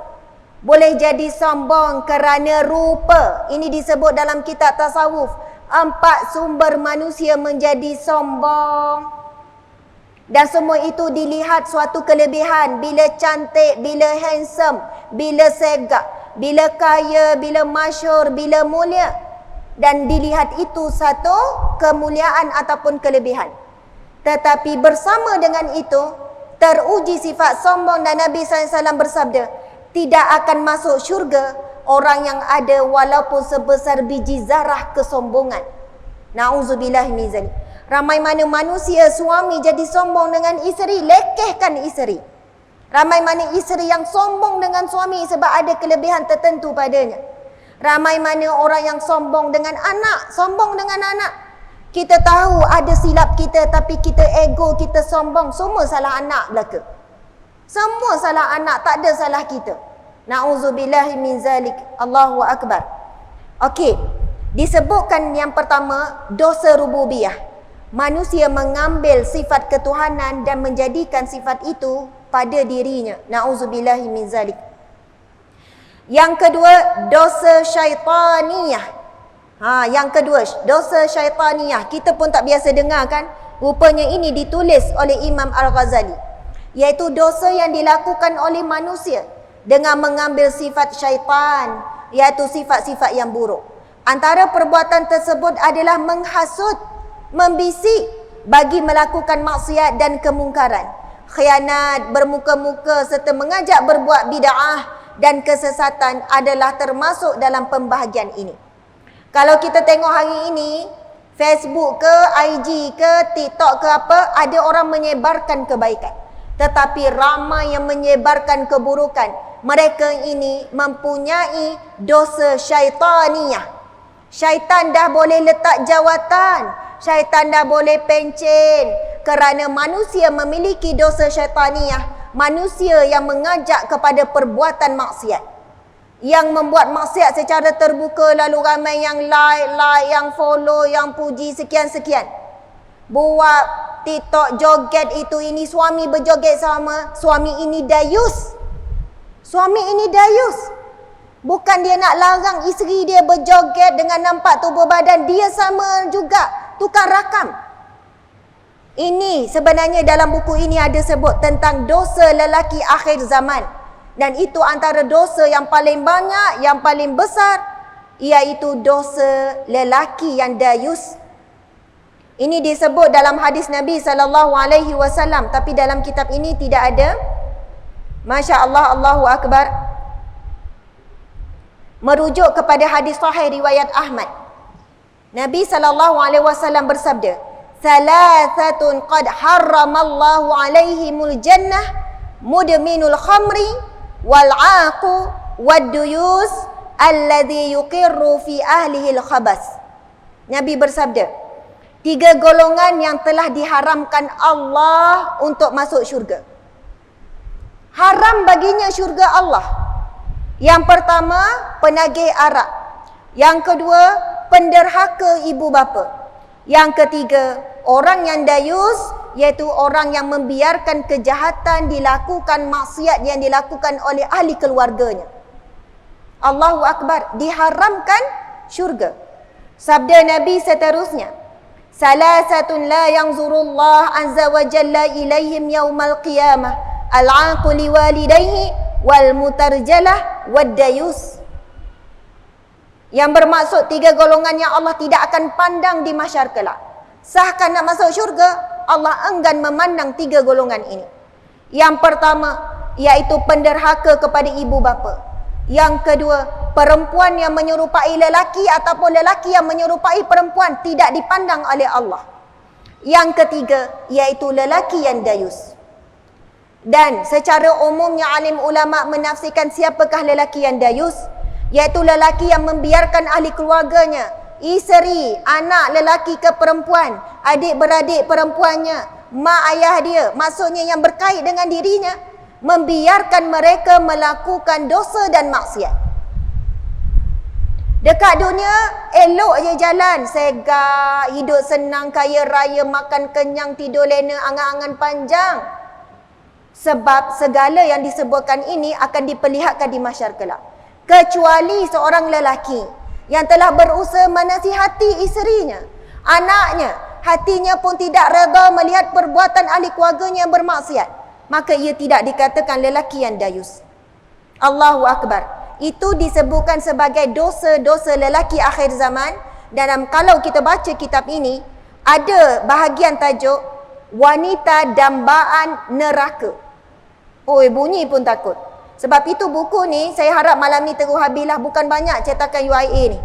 [SPEAKER 1] boleh jadi sombong kerana rupa. Ini disebut dalam kitab tasawuf 4 sumber manusia menjadi sombong. Dan semua itu dilihat suatu kelebihan. Bila cantik, bila handsome, bila segak, bila kaya, bila masyhur, bila mulia. Dan dilihat itu satu kemuliaan ataupun kelebihan. Tetapi bersama dengan itu, teruji sifat sombong dan Nabi SAW bersabda, tidak akan masuk syurga orang yang ada walaupun sebesar biji zarah kesombongan. Na'udzubillah min zalik. Ramai mana manusia suami jadi sombong dengan isteri, lekehkan isteri. Ramai mana isteri yang sombong dengan suami sebab ada kelebihan tertentu padanya. Ramai mana orang yang sombong dengan anak, sombong dengan anak. Kita tahu ada silap kita tapi kita ego, kita sombong. Semua salah anak belaka. Semua salah anak, tak ada salah kita. Na'udzubillahi min zalik. Allahu akbar. Okey, disebutkan yang pertama dosa rububiyah. Manusia mengambil sifat ketuhanan dan menjadikan sifat itu pada dirinya. Na'udzubillahi min zalik. Yang kedua, dosa syaitaniyah. Yang kedua, dosa syaitaniyah. Kita pun tak biasa dengar kan? Rupanya ini ditulis oleh Imam Al-Ghazali. Iaitu dosa yang dilakukan oleh manusia dengan mengambil sifat syaitan, iaitu sifat-sifat yang buruk. Antara perbuatan tersebut adalah menghasut, membisik bagi melakukan maksiat dan kemungkaran, khianat, bermuka-muka serta mengajak berbuat bid'ah dan kesesatan adalah termasuk dalam pembahagian ini. Kalau kita tengok hari ini, Facebook ke, IG ke, TikTok ke apa, ada orang menyebarkan kebaikan. Tetapi ramai yang menyebarkan keburukan. Mereka ini mempunyai dosa syaitaniyah. Syaitan dah boleh letak jawatan. Syaitan dah boleh pencen. Kerana manusia memiliki dosa syaitaniyah. Manusia yang mengajak kepada perbuatan maksiat. Yang membuat maksiat secara terbuka, lalu ramai yang like, yang follow, yang puji sekian-sekian. Buat TikTok joget itu ini, suami berjoget sama, suami ini dayus. Suami ini dayus. Bukan dia nak larang isteri dia berjoget dengan nampak tubuh badan, dia sama juga tukar rakam. Ini sebenarnya dalam buku ini ada sebut tentang dosa lelaki akhir zaman. Dan itu antara dosa yang paling banyak, yang paling besar, iaitu dosa lelaki yang dayus. Ini disebut dalam hadis Nabi SAW, tapi dalam kitab ini tidak ada. Masya Allah, Allahu Akbar. Merujuk kepada hadis sahih riwayat Ahmad. Nabi SAW bersabda, "Thalathatun qad harramallahu alaihimul jannah, mudminul khamri, wal'aqu wadduyus alladhi yuqirru fi ahlihi al-khabas." Nabi bersabda, 3 golongan yang telah diharamkan Allah untuk masuk syurga. Haram baginya syurga Allah. Yang pertama, penagih arak. Yang kedua, penderhaka ibu bapa. Yang ketiga, orang yang dayus, iaitu orang yang membiarkan kejahatan dilakukan, maksiat yang dilakukan oleh ahli keluarganya. Allahu Akbar, diharamkan syurga. Sabda Nabi seterusnya, "Salasatun la yanzurullah azza wa jalla ilaihim yaumal qiyamah, al-'aqu liwalidayhi wal mutarjalah wad dayus." Yang bermaksud 3 golongan yang Allah tidak akan pandang di mahsyar kelak. Sahkan nak masuk syurga, Allah enggan memandang 3 golongan ini. Yang pertama, iaitu penderhaka kepada ibu bapa. Yang kedua, perempuan yang menyerupai lelaki ataupun lelaki yang menyerupai perempuan tidak dipandang oleh Allah. Yang ketiga, iaitu lelaki yang dayus. Dan secara umumnya alim ulama menafsirkan siapakah lelaki yang dayus, iaitu lelaki yang membiarkan ahli keluarganya, isteri, anak lelaki ke perempuan, adik-beradik perempuannya, mak ayah dia, maksudnya yang berkait dengan dirinya, membiarkan mereka melakukan dosa dan maksiat. Dekat dunia, elok je jalan, segak, hidup senang, kaya raya, makan kenyang, tidur lena, angan-angan panjang. Sebab segala yang disebutkan ini akan diperlihatkan di mahsyar kelak. Kecuali seorang lelaki yang telah berusaha menasihati isterinya, anaknya, hatinya pun tidak reda melihat perbuatan ahli keluarganya yang bermaksiat, maka ia tidak dikatakan lelaki yang dayus. Allahu Akbar. Itu disebutkan sebagai dosa-dosa lelaki akhir zaman. Dan kalau kita baca kitab ini, ada bahagian tajuk wanita dambaan neraka. Oi, bunyi pun takut. Sebab itu buku ni saya harap malam ni terus habislah, bukan banyak cetakan UIA ni.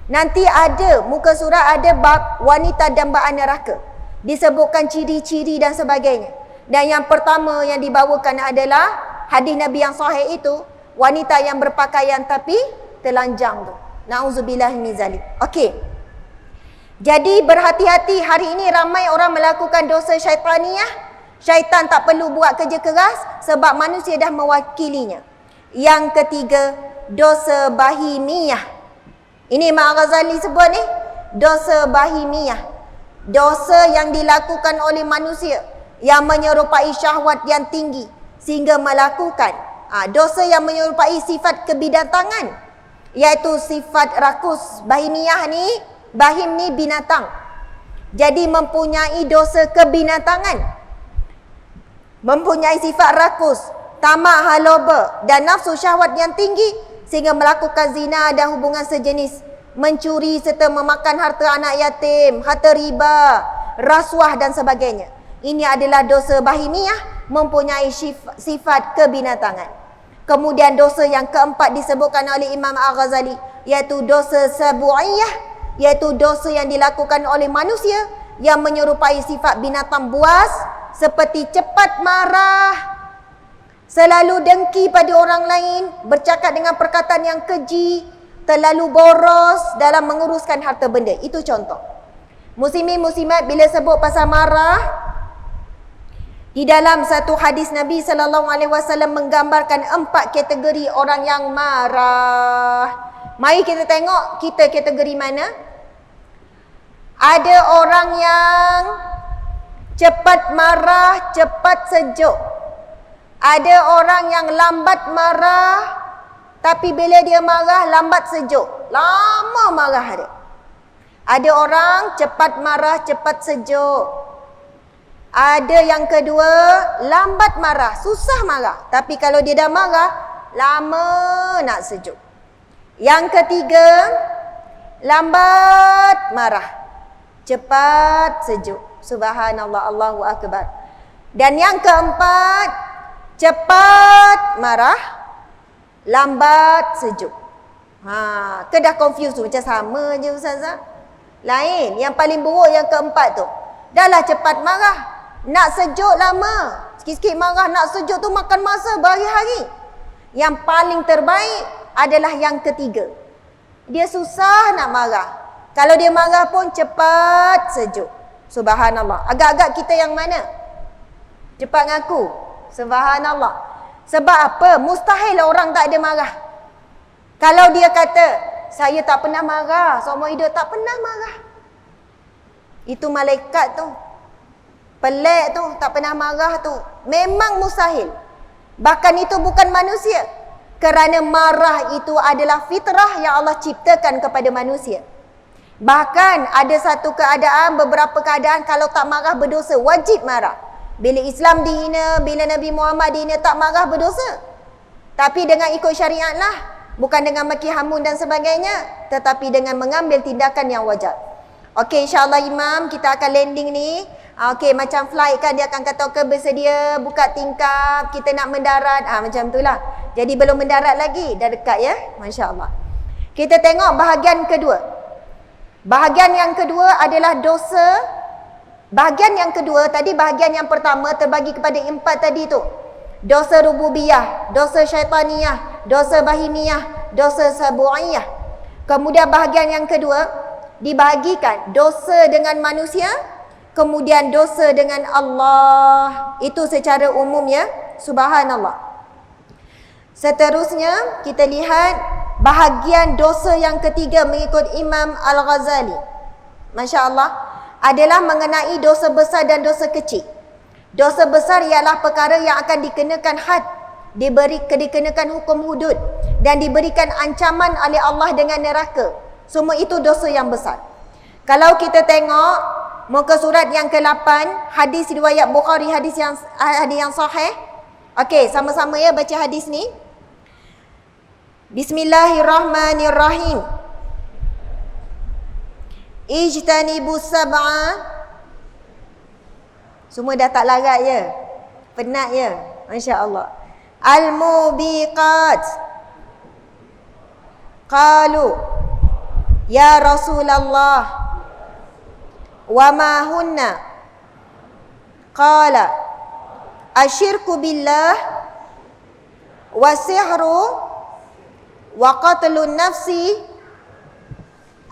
[SPEAKER 1] Nanti ada muka surat, ada bab wanita dambaan neraka. Disebutkan ciri-ciri dan sebagainya. Dan yang pertama yang dibawakan adalah hadis Nabi yang sahih itu, wanita yang berpakaian tapi telanjang tu. Nauzubillah min zalik. Okey. Jadi berhati-hati, hari ini ramai orang melakukan dosa syaitaniyah. Syaitan tak perlu buat kerja keras sebab manusia dah mewakilinya. Yang ketiga, dosa bahimiyah. Ini Imam Ghazali sebut ni, dosa bahimiyah. Dosa yang dilakukan oleh manusia yang menyerupai syahwat yang tinggi sehingga melakukan dosa yang menyerupai sifat kebinatangan, iaitu sifat rakus. Bahimiyah ni, bahim ni binatang. Jadi mempunyai dosa kebinatangan, mempunyai sifat rakus, tamak, haloba dan nafsu syahwat yang tinggi sehingga melakukan zina dan hubungan sejenis, mencuri serta memakan harta anak yatim, harta riba, rasuah dan sebagainya. Ini adalah dosa bahimiyah, mempunyai sifat kebinatangan. Kemudian dosa yang keempat disebutkan oleh Imam Al-Ghazali, iaitu dosa sabu'iyah, iaitu dosa yang dilakukan oleh manusia yang menyerupai sifat binatang buas, seperti cepat marah, selalu dengki pada orang lain, bercakap dengan perkataan yang keji, terlalu boros dalam menguruskan harta benda. Itu contoh. Muslimin muslimat, bila sebut pasal marah, di dalam satu hadis Nabi SAW menggambarkan 4 kategori orang yang marah. Mari kita tengok kita kategori mana. Ada orang yang cepat marah, cepat sejuk. Ada orang yang lambat marah, tapi bila dia marah, lambat sejuk. Lama marah dia. Ada orang cepat marah, cepat sejuk. Ada yang kedua, lambat marah, susah marah. Tapi kalau dia dah marah, lama nak sejuk. Yang ketiga, lambat marah, cepat sejuk. Subhanallah, Allahu Akbar. Dan yang keempat, cepat marah, lambat sejuk. Ke dah confuse tu, macam sama je Ustazah. Lain, yang paling buruk yang keempat tu. Dahlah cepat marah, nak sejuk lama. Sikit-sikit marah, nak sejuk tu makan masa berhari-hari. Yang paling terbaik adalah yang ketiga. Dia susah nak marah. Kalau dia marah pun cepat sejuk. Subhanallah. Agak-agak kita yang mana? Cepat ngaku. Subhanallah. Sebab apa? Mustahil orang tak ada marah. Kalau dia kata, saya tak pernah marah, seumur hidup tak pernah marah, itu malaikat tu. Pelik tu, tak pernah marah tu. Memang mustahil. Bahkan itu bukan manusia. Kerana marah itu adalah fitrah yang Allah ciptakan kepada manusia. Bahkan ada satu keadaan, beberapa keadaan kalau tak marah berdosa, wajib marah. Bila Islam dihina, bila Nabi Muhammad dihina, tak marah berdosa. Tapi dengan ikut syariat lah. Bukan dengan maki hamun dan sebagainya, tetapi dengan mengambil tindakan yang wajar. Okey, insyaAllah Imam, kita akan landing ni. Okey, macam flight kan, dia akan kata, okey bersedia, buka tingkap, kita nak mendarat. Macam itulah. Jadi belum mendarat lagi, dah dekat ya. Masya Allah. Kita tengok bahagian kedua. Bahagian yang kedua adalah dosa. Bahagian yang kedua, tadi bahagian yang pertama terbagi kepada 4 tadi tu. Dosa rububiyah, dosa syaitaniyah, dosa bahimiyah, dosa sabu'iyah. Kemudian bahagian yang kedua dibahagikan dosa dengan manusia, kemudian dosa dengan Allah. Itu secara umum ya. Subhanallah. Seterusnya kita lihat bahagian dosa yang ketiga mengikut Imam Al-Ghazali. Masya Allah. Adalah mengenai dosa besar dan dosa kecil. Dosa besar ialah perkara yang akan dikenakan had, dikenakan hukum hudud. dan diberikan ancaman oleh Allah dengan neraka. Semua itu dosa yang besar. Kalau kita tengok muka surat yang ke-8, hadis riwayat Bukhari, hadis yang sahih. Okey, sama-sama ya baca hadis ni. Bismillahirrahmanirrahim. Ijtanibus sab'a. Semua dah tak larat ya? Penat ya? Masya Allah. Al-mubiqat. Qalu ya Rasulullah wa ma hunna? Qala asyirku billah wa sihru wa qatlun nafsi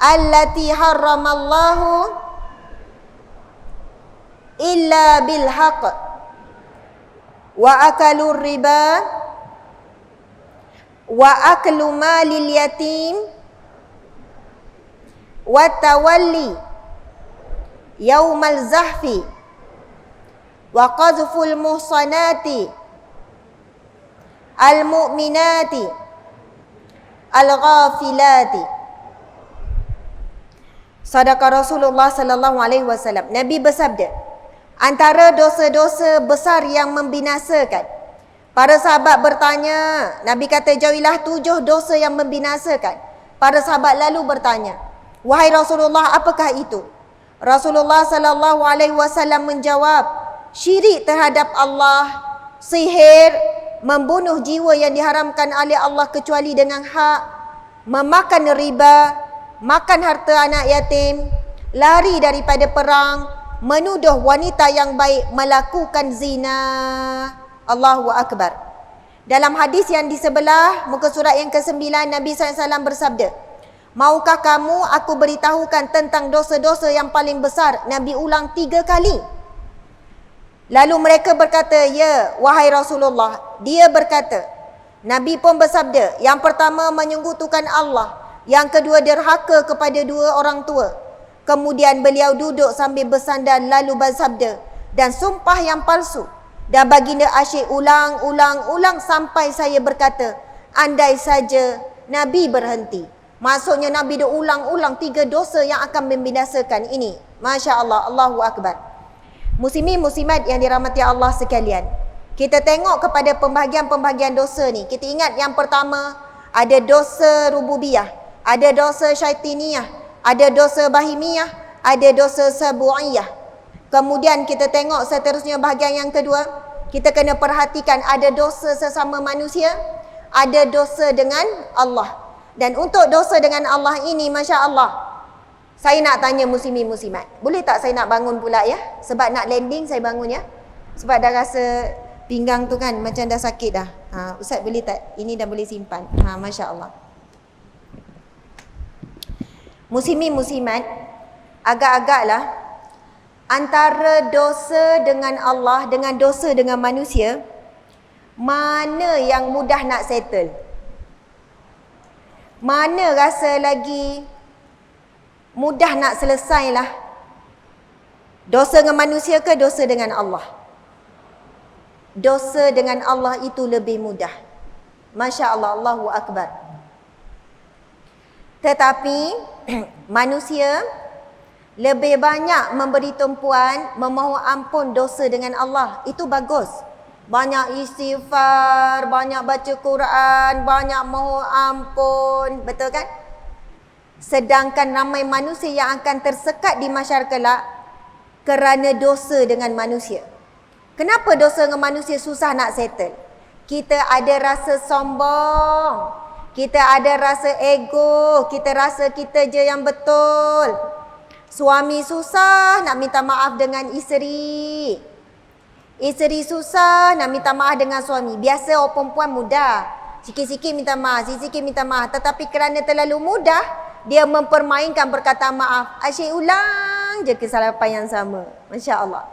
[SPEAKER 1] allati harramallahu illa bil haqq wa akalur riba wa aklu malil yatim wa tawalli yaumal zahfi wa qadhful muhsanati al mu'minati al ghafilati. Sadaqa Rasulullah sallallahu alaihi wasallam. Nabi bersabda, antara dosa-dosa besar yang membinasakan. Para sahabat bertanya, Nabi kata jauhilah 7 dosa yang membinasakan. Para sahabat lalu bertanya, wahai Rasulullah, apakah itu? Rasulullah sallallahu alaihi wasallam menjawab, syirik terhadap Allah, sihir, membunuh jiwa yang diharamkan oleh Allah kecuali dengan hak, memakan riba, makan harta anak yatim, lari daripada perang, menuduh wanita yang baik, melakukan zina. Allahu Akbar. Dalam hadis yang di sebelah, muka surat yang ke-9, Nabi SAW bersabda, maukah kamu aku beritahukan tentang dosa-dosa yang paling besar? Nabi ulang 3 kali. Lalu mereka berkata, ya, wahai Rasulullah. Dia berkata, Nabi pun bersabda, yang pertama menyekutukan Allah, yang kedua derhaka kepada 2 orang tua. Kemudian beliau duduk sambil bersandar lalu bersabda, dan sumpah yang palsu. Dan baginda asyik ulang sampai saya berkata, andai saja Nabi berhenti. Maksudnya Nabi dia ulang 3 dosa yang akan membinasakan ini. Masya Allah, Allahu Akbar. Muslimin muslimat yang dirahmati Allah sekalian, kita tengok kepada pembahagian-pembahagian dosa ni. Kita ingat yang pertama, ada dosa rububiyah, ada dosa syaitaniyah, ada dosa bahimiyah, ada dosa sabu'iyah. Kemudian kita tengok seterusnya bahagian yang kedua, kita kena perhatikan ada dosa sesama manusia, ada dosa dengan Allah. Dan untuk dosa dengan Allah ini, Masya Allah, saya nak tanya muslimin muslimat, boleh tak saya nak bangun pula ya? Sebab nak landing saya bangun ya. Sebab dah rasa pinggang tu kan macam dah sakit dah. Ustaz boleh tak? Ini dah boleh simpan. Masya Allah. Muslimin muslimat, agak-agaklah antara dosa dengan Allah dengan dosa dengan manusia, mana yang mudah nak settle? Mana rasa lagi mudah nak selesai lah? Dosa dengan manusia ke dosa dengan Allah? Dosa dengan Allah itu lebih mudah. Masya Allah, Allahu Akbar. Tetapi manusia lebih banyak memberi tumpuan, memohon ampun dosa dengan Allah. Itu bagus. Banyak istighfar, banyak baca Quran, banyak mohon ampun. Betul kan? Sedangkan ramai manusia yang akan tersekat di masyarakat kelak kerana dosa dengan manusia. Kenapa dosa dengan manusia susah nak settle? Kita ada rasa sombong, kita ada rasa ego, kita rasa kita je yang betul. Suami susah nak minta maaf dengan isteri, isteri susah nak minta maaf dengan suami. Biasa orang perempuan mudah, sikit-sikit minta maaf, sikit-sikit minta maaf. Tetapi kerana terlalu mudah, dia mempermainkan perkataan maaf. Asyik ulang je kesalahan yang sama. Masya Allah.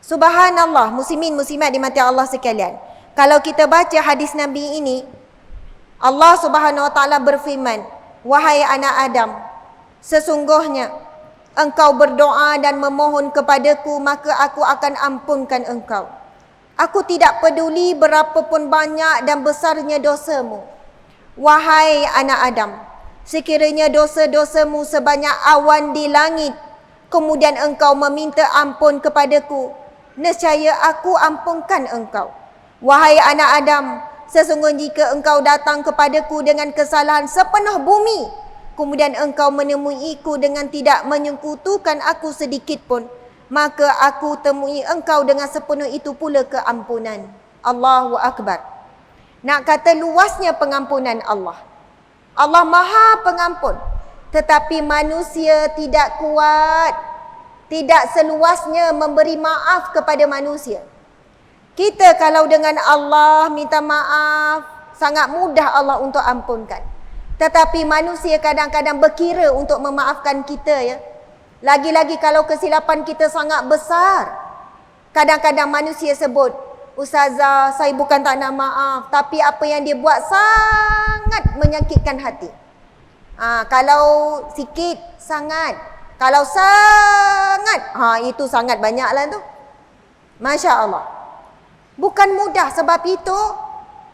[SPEAKER 1] Subhanallah, muslimin muslimat dimati Allah sekalian. Kalau kita baca hadis Nabi ini, Allah Subhanahu Wa Taala berfirman, wahai anak Adam, sesungguhnya engkau berdoa dan memohon kepadaku, maka aku akan ampunkan engkau. Aku tidak peduli berapapun banyak dan besarnya dosamu. Wahai anak Adam, sekiranya dosa-dosamu sebanyak awan di langit, kemudian engkau meminta ampun kepadaku, nescaya aku ampunkan engkau. Wahai anak Adam, sesungguhnya jika engkau datang kepadaku dengan kesalahan sepenuh bumi, kemudian engkau menemuiku dengan tidak menyekutukan aku sedikit pun, maka aku temui engkau dengan sepenuh itu pula keampunan. Allahu Akbar. Nak kata luasnya pengampunan Allah. Allah Maha Pengampun. Tetapi manusia tidak kuat, tidak seluasnya memberi maaf kepada manusia. Kita kalau dengan Allah minta maaf, sangat mudah Allah untuk ampunkan. Tetapi manusia kadang-kadang berkira untuk memaafkan kita, ya. Lagi-lagi kalau kesilapan kita sangat besar. Kadang-kadang manusia sebut, Ustazah, saya bukan tak nak maaf, tapi apa yang dia buat sangat menyakitkan hati. Kalau sikit, sangat. Kalau sangat, itu sangat banyaklah tu. Masya Allah. Bukan mudah, sebab itu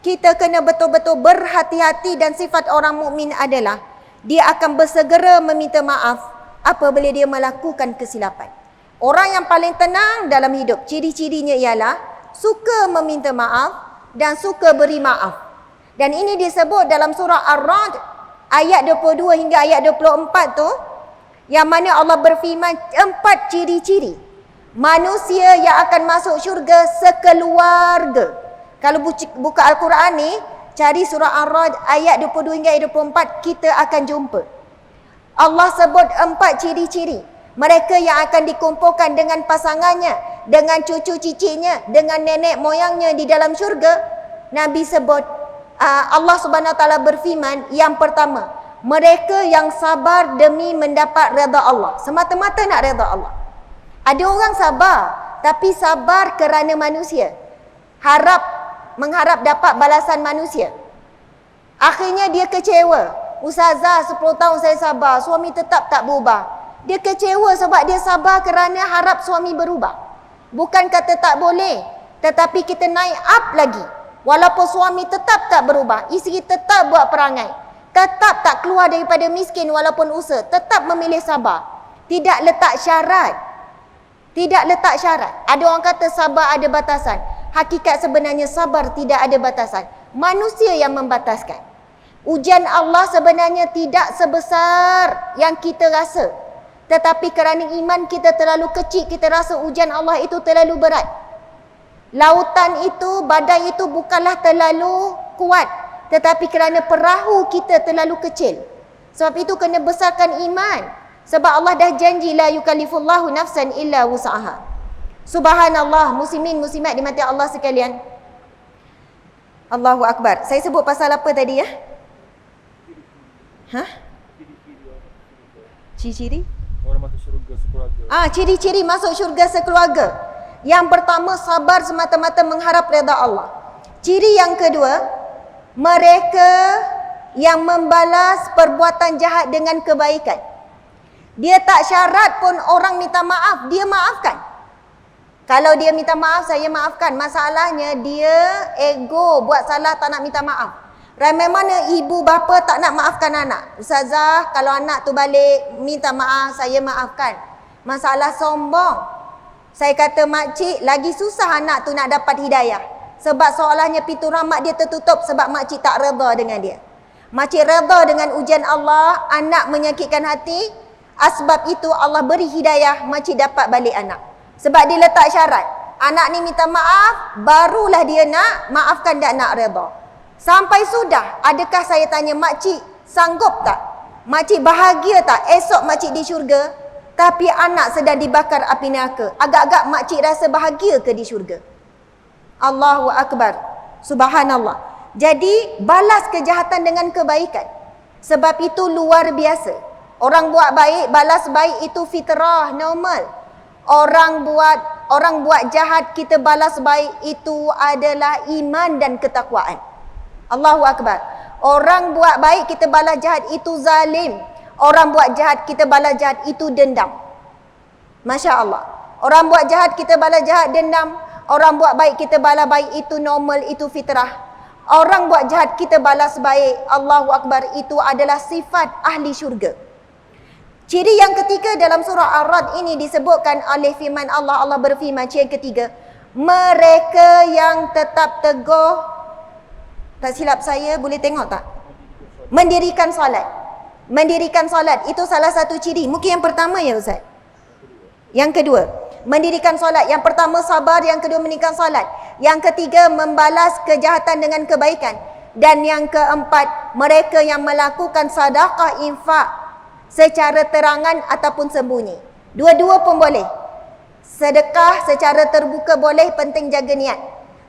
[SPEAKER 1] kita kena betul-betul berhati-hati, dan sifat orang mukmin adalah dia akan bersegera meminta maaf apabila dia melakukan kesilapan. Orang yang paling tenang dalam hidup, ciri-cirinya ialah suka meminta maaf dan suka beri maaf. Dan ini disebut dalam surah Ar-Ra'd ayat 22 hingga ayat 24 tu, yang mana Allah berfirman 4 ciri-ciri manusia yang akan masuk syurga sekeluarga. Kalau buka Al-Quran ni, cari surah Ar-Ra'd ayat 22 hingga ayat 24, kita akan jumpa. Allah sebut 4 ciri-ciri mereka yang akan dikumpulkan dengan pasangannya, dengan cucu cicitnya, dengan nenek moyangnya di dalam syurga. Nabi sebut, Allah Subhanahu Wa Taala berfirman, yang pertama, mereka yang sabar demi mendapat redha Allah. Semata-mata nak redha Allah. Ada orang sabar, tapi sabar kerana manusia. Mengharap dapat balasan manusia. Akhirnya dia kecewa. Ustazah, 10 tahun saya sabar, suami tetap tak berubah. Dia kecewa sebab dia sabar kerana harap suami berubah. Bukan kata tak boleh, tetapi kita naik up lagi. Walaupun suami tetap tak berubah, isteri tetap buat perangai, tetap tak keluar daripada miskin walaupun usaha, tetap memilih sabar. Tidak letak syarat. Tidak letak syarat. Ada orang kata sabar ada batasan. Hakikat sebenarnya sabar tidak ada batasan. Manusia yang membataskan. Ujian Allah sebenarnya tidak sebesar yang kita rasa. Tetapi kerana iman kita terlalu kecil, kita rasa ujian Allah itu terlalu berat. Lautan itu, badai itu bukanlah terlalu kuat, tetapi kerana perahu kita terlalu kecil. Sebab itu kena besarkan iman. Sebab Allah dah janji, la yukallifullahu nafsan illa wus'aha. Subhanallah, muslimin muslimat dimati Allah sekalian. Allahu Akbar. Saya sebut pasal apa tadi, ya? Ciri-ciri?
[SPEAKER 2] Orang masuk syurga sekeluarga.
[SPEAKER 1] Ciri-ciri masuk syurga sekeluarga. Yang pertama, sabar semata-mata mengharap redha Allah. Ciri yang kedua, mereka yang membalas perbuatan jahat dengan kebaikan. Dia tak syarat pun orang minta maaf, dia maafkan. Kalau dia minta maaf, saya maafkan. Masalahnya dia ego, buat salah tak nak minta maaf. Ramai mana ibu bapa tak nak maafkan anak. Ustazah, kalau anak tu balik minta maaf, saya maafkan. Masalah sombong. Saya kata, makcik, lagi susah anak tu nak dapat hidayah. Sebab seolahnya pintu rahmat dia tertutup sebab makcik tak redha dengan dia. Makcik redha dengan ujian Allah, anak menyakitkan hati. Sebab itu Allah beri hidayah, makcik dapat balik anak. Sebab dia letak syarat. Anak ni minta maaf, barulah dia nak maafkan dan nak redha. Sampai sudah, adakah saya tanya, makcik sanggup tak? Makcik bahagia tak esok makcik di syurga, tapi anak sedang dibakar api neraka? Agak-agak makcik rasa bahagia ke di syurga? Allahu Akbar. Subhanallah. Jadi, balas kejahatan dengan kebaikan. Sebab itu luar biasa. Orang buat baik, balas baik itu fitrah, normal. Orang buat jahat, kita balas baik, itu adalah iman dan ketakwaan. Allahu Akbar. Orang buat baik, kita balas jahat, itu zalim. Orang buat jahat, kita balas jahat, itu dendam. Masya Allah. Orang buat jahat, kita balas jahat, dendam. Orang buat baik, kita balas baik, itu normal, itu fitrah. Orang buat jahat, kita balas baik. Allahu Akbar, itu adalah sifat ahli syurga. Ciri yang ketiga dalam surah Ar-Ra'd ini disebutkan oleh firman Allah. Allah berfirman, ciri yang ketiga, mereka yang tetap teguh, tak silap saya, boleh tengok tak? Mendirikan solat. Mendirikan solat, itu salah satu ciri. Mungkin yang pertama ya Ustaz? Yang kedua, mendirikan solat. Yang pertama sabar, yang kedua mendirikan solat. Yang ketiga, membalas kejahatan dengan kebaikan. Dan yang keempat, mereka yang melakukan sedekah infak secara terangan ataupun sembunyi. Dua-dua pun boleh. Sedekah secara terbuka boleh, penting jaga niat.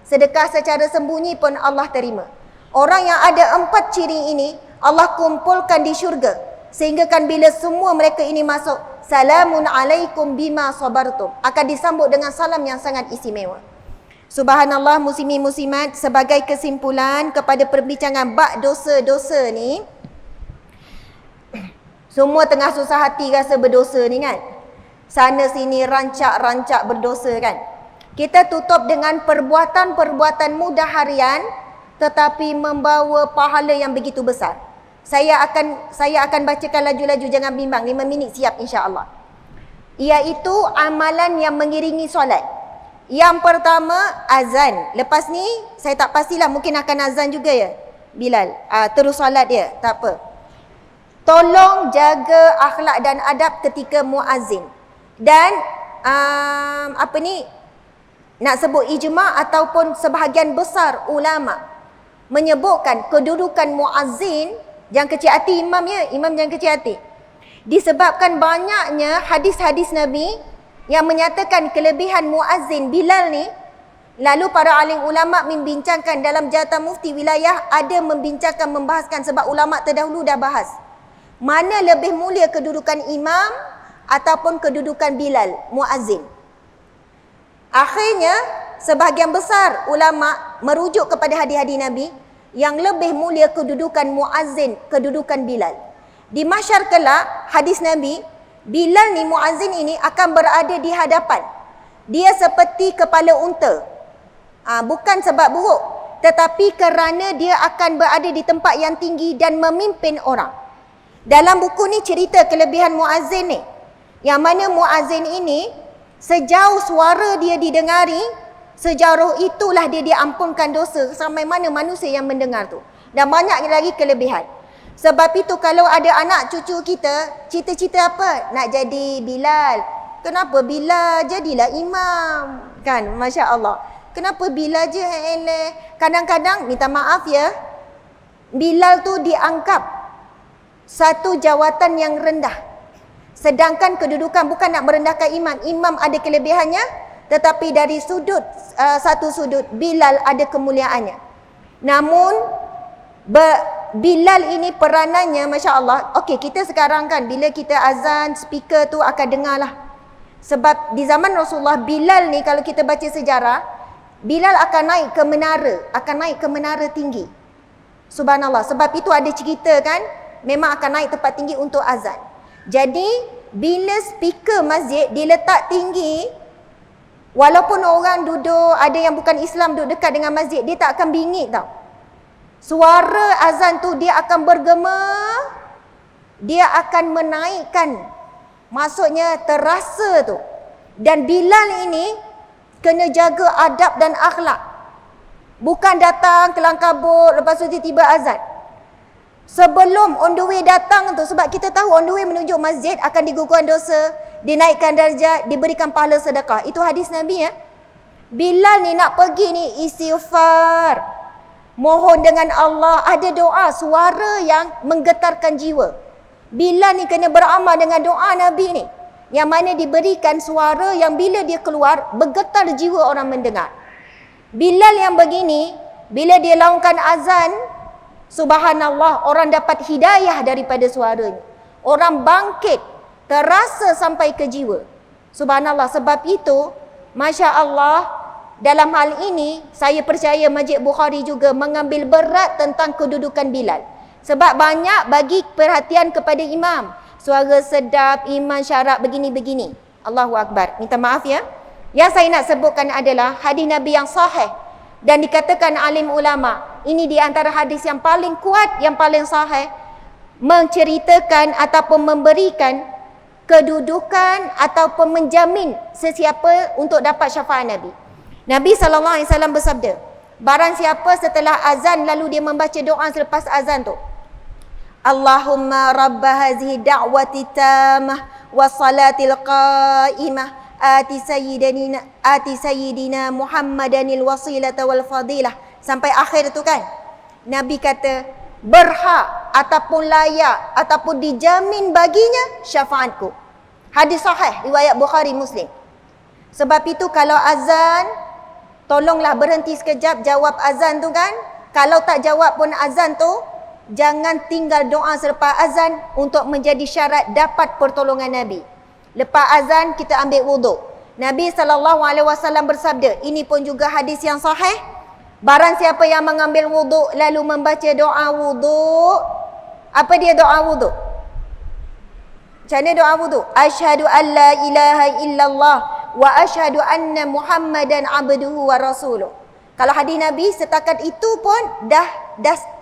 [SPEAKER 1] Sedekah secara sembunyi pun Allah terima. Orang yang ada 4 ciri ini, Allah kumpulkan di syurga. Sehingga kan bila semua mereka ini masuk, salamun alaikum bima sabartum, akan disambut dengan salam yang sangat istimewa. Subhanallah, muslimin muslimat, sebagai kesimpulan kepada perbincangan bab dosa-dosa ni, semua tengah susah hati rasa berdosa ni kan. Sana sini rancak-rancak berdosa kan. Kita tutup dengan perbuatan-perbuatan mudah harian tetapi membawa pahala yang begitu besar. Saya akan bacakan laju-laju, jangan bimbang, 5 minit siap insya-Allah. Iaitu amalan yang mengiringi solat. Yang pertama, azan. Lepas ni saya tak pastilah, mungkin akan azan juga ya Bilal. Terus solat dia, tak apa. Tolong jaga akhlak dan adab ketika muazzin. Dan nak sebut ijma' ataupun sebahagian besar ulama menyebutkan kedudukan muazzin, jangan kecil hati imam ya, imam jangan kecil hati. Disebabkan banyaknya hadis-hadis Nabi yang menyatakan kelebihan muazzin Bilal ni. Lalu para alim ulama membincangkan dalam jawatan mufti wilayah, ada membincangkan, membahaskan, sebab ulama terdahulu dah bahas mana lebih mulia kedudukan imam ataupun kedudukan Bilal muazzin. Akhirnya sebahagian besar ulama merujuk kepada hadis-hadis Nabi yang lebih mulia kedudukan muazzin, kedudukan Bilal. Di mahsyar kelak, hadis Nabi, Bilal ni muazzin ini akan berada di hadapan. Dia seperti kepala unta. Bukan sebab buruk, tetapi kerana dia akan berada di tempat yang tinggi dan memimpin orang. Dalam buku ni cerita kelebihan muazzin ni, yang mana muazzin ini sejauh suara dia didengari, sejauh itulah dia diampunkan dosa sampai mana manusia yang mendengar tu. Dan banyak lagi kelebihan. Sebab itu kalau ada anak cucu kita, cita-cita apa? Nak jadi Bilal. Kenapa Bilal? Jadilah imam. Kan? Masya Allah. Kenapa Bilal je? Kadang-kadang, minta maaf ya, Bilal tu dianggap satu jawatan yang rendah. Sedangkan kedudukan, bukan nak merendahkan imam. Imam ada kelebihannya, tetapi dari satu sudut, Bilal ada kemuliaannya. Namun Bilal ini peranannya, Masya Allah. Okey, kita sekarang kan bila kita azan, speaker tu akan dengar lah. Sebab di zaman Rasulullah, Bilal ni kalau kita baca sejarah, Bilal akan naik ke menara tinggi. Subhanallah. Sebab itu ada cerita kan, memang akan naik tempat tinggi untuk azan. Jadi bila speaker masjid diletak tinggi, walaupun orang duduk, ada yang bukan Islam duduk dekat dengan masjid, dia tak akan bingit tau. Suara azan tu dia akan bergema, dia akan menaikkan, maksudnya terasa tu. Dan Bilal ini kena jaga adab dan akhlak. Bukan datang kelang kabut lepas tu tiba-tiba azan. Sebelum on the way datang tu, sebab kita tahu on the way menuju masjid akan digugurkan dosa, dinaikkan darjat, diberikan pahala sedekah. Itu hadis Nabi ya. Bilal ni nak pergi ni istighfar, mohon dengan Allah, ada doa, suara yang menggetarkan jiwa. Bilal ni kena beramal dengan doa Nabi ni, yang mana diberikan suara yang bila dia keluar, bergetar jiwa orang mendengar. Bilal yang begini, bila dia laungkan azan, subhanallah, orang dapat hidayah daripada suaranya. Orang bangkit, terasa sampai ke jiwa. Subhanallah, sebab itu, Masya Allah, dalam hal ini, saya percaya Masjid Bukhari juga mengambil berat tentang kedudukan Bilal. Sebab banyak bagi perhatian kepada imam. Suara sedap, iman syarat begini-begini. Allahu Akbar. Minta maaf ya. Yang saya nak sebutkan adalah hadis Nabi yang sahih. Dan dikatakan alim ulama, Ini di antara hadis yang paling kuat, yang paling sahih, menceritakan ataupun memberikan kedudukan ataupun menjamin sesiapa untuk dapat syafaat Nabi. Nabi SAW bersabda, barang siapa setelah azan lalu dia membaca doa selepas azan tu, Allahumma rabba hazihi da'wati tamah wa salatil qa'imah ati sayyidina Muhammadanil wasilata wal fadilah, sampai akhir tu kan. Nabi kata berhak ataupun layak ataupun dijamin baginya syafaatku. Hadis sahih riwayat Bukhari Muslim. Sebab itu kalau azan, tolonglah berhenti sekejap jawab azan tu kan. Kalau tak jawab pun azan tu, jangan tinggal doa selepas azan untuk menjadi syarat dapat pertolongan Nabi. Lepas azan kita ambil wuduk. Nabi SAW bersabda, ini pun juga hadis yang sahih, barang siapa yang mengambil wuduk lalu membaca doa wuduk. Apa dia doa wuduk? Macam mana doa wuduk? Asyhadu an la ilaha illallah wa asyhadu anna Muhammadan abduhu wa rasuluh. Kalau hadis Nabi setakat itu pun dah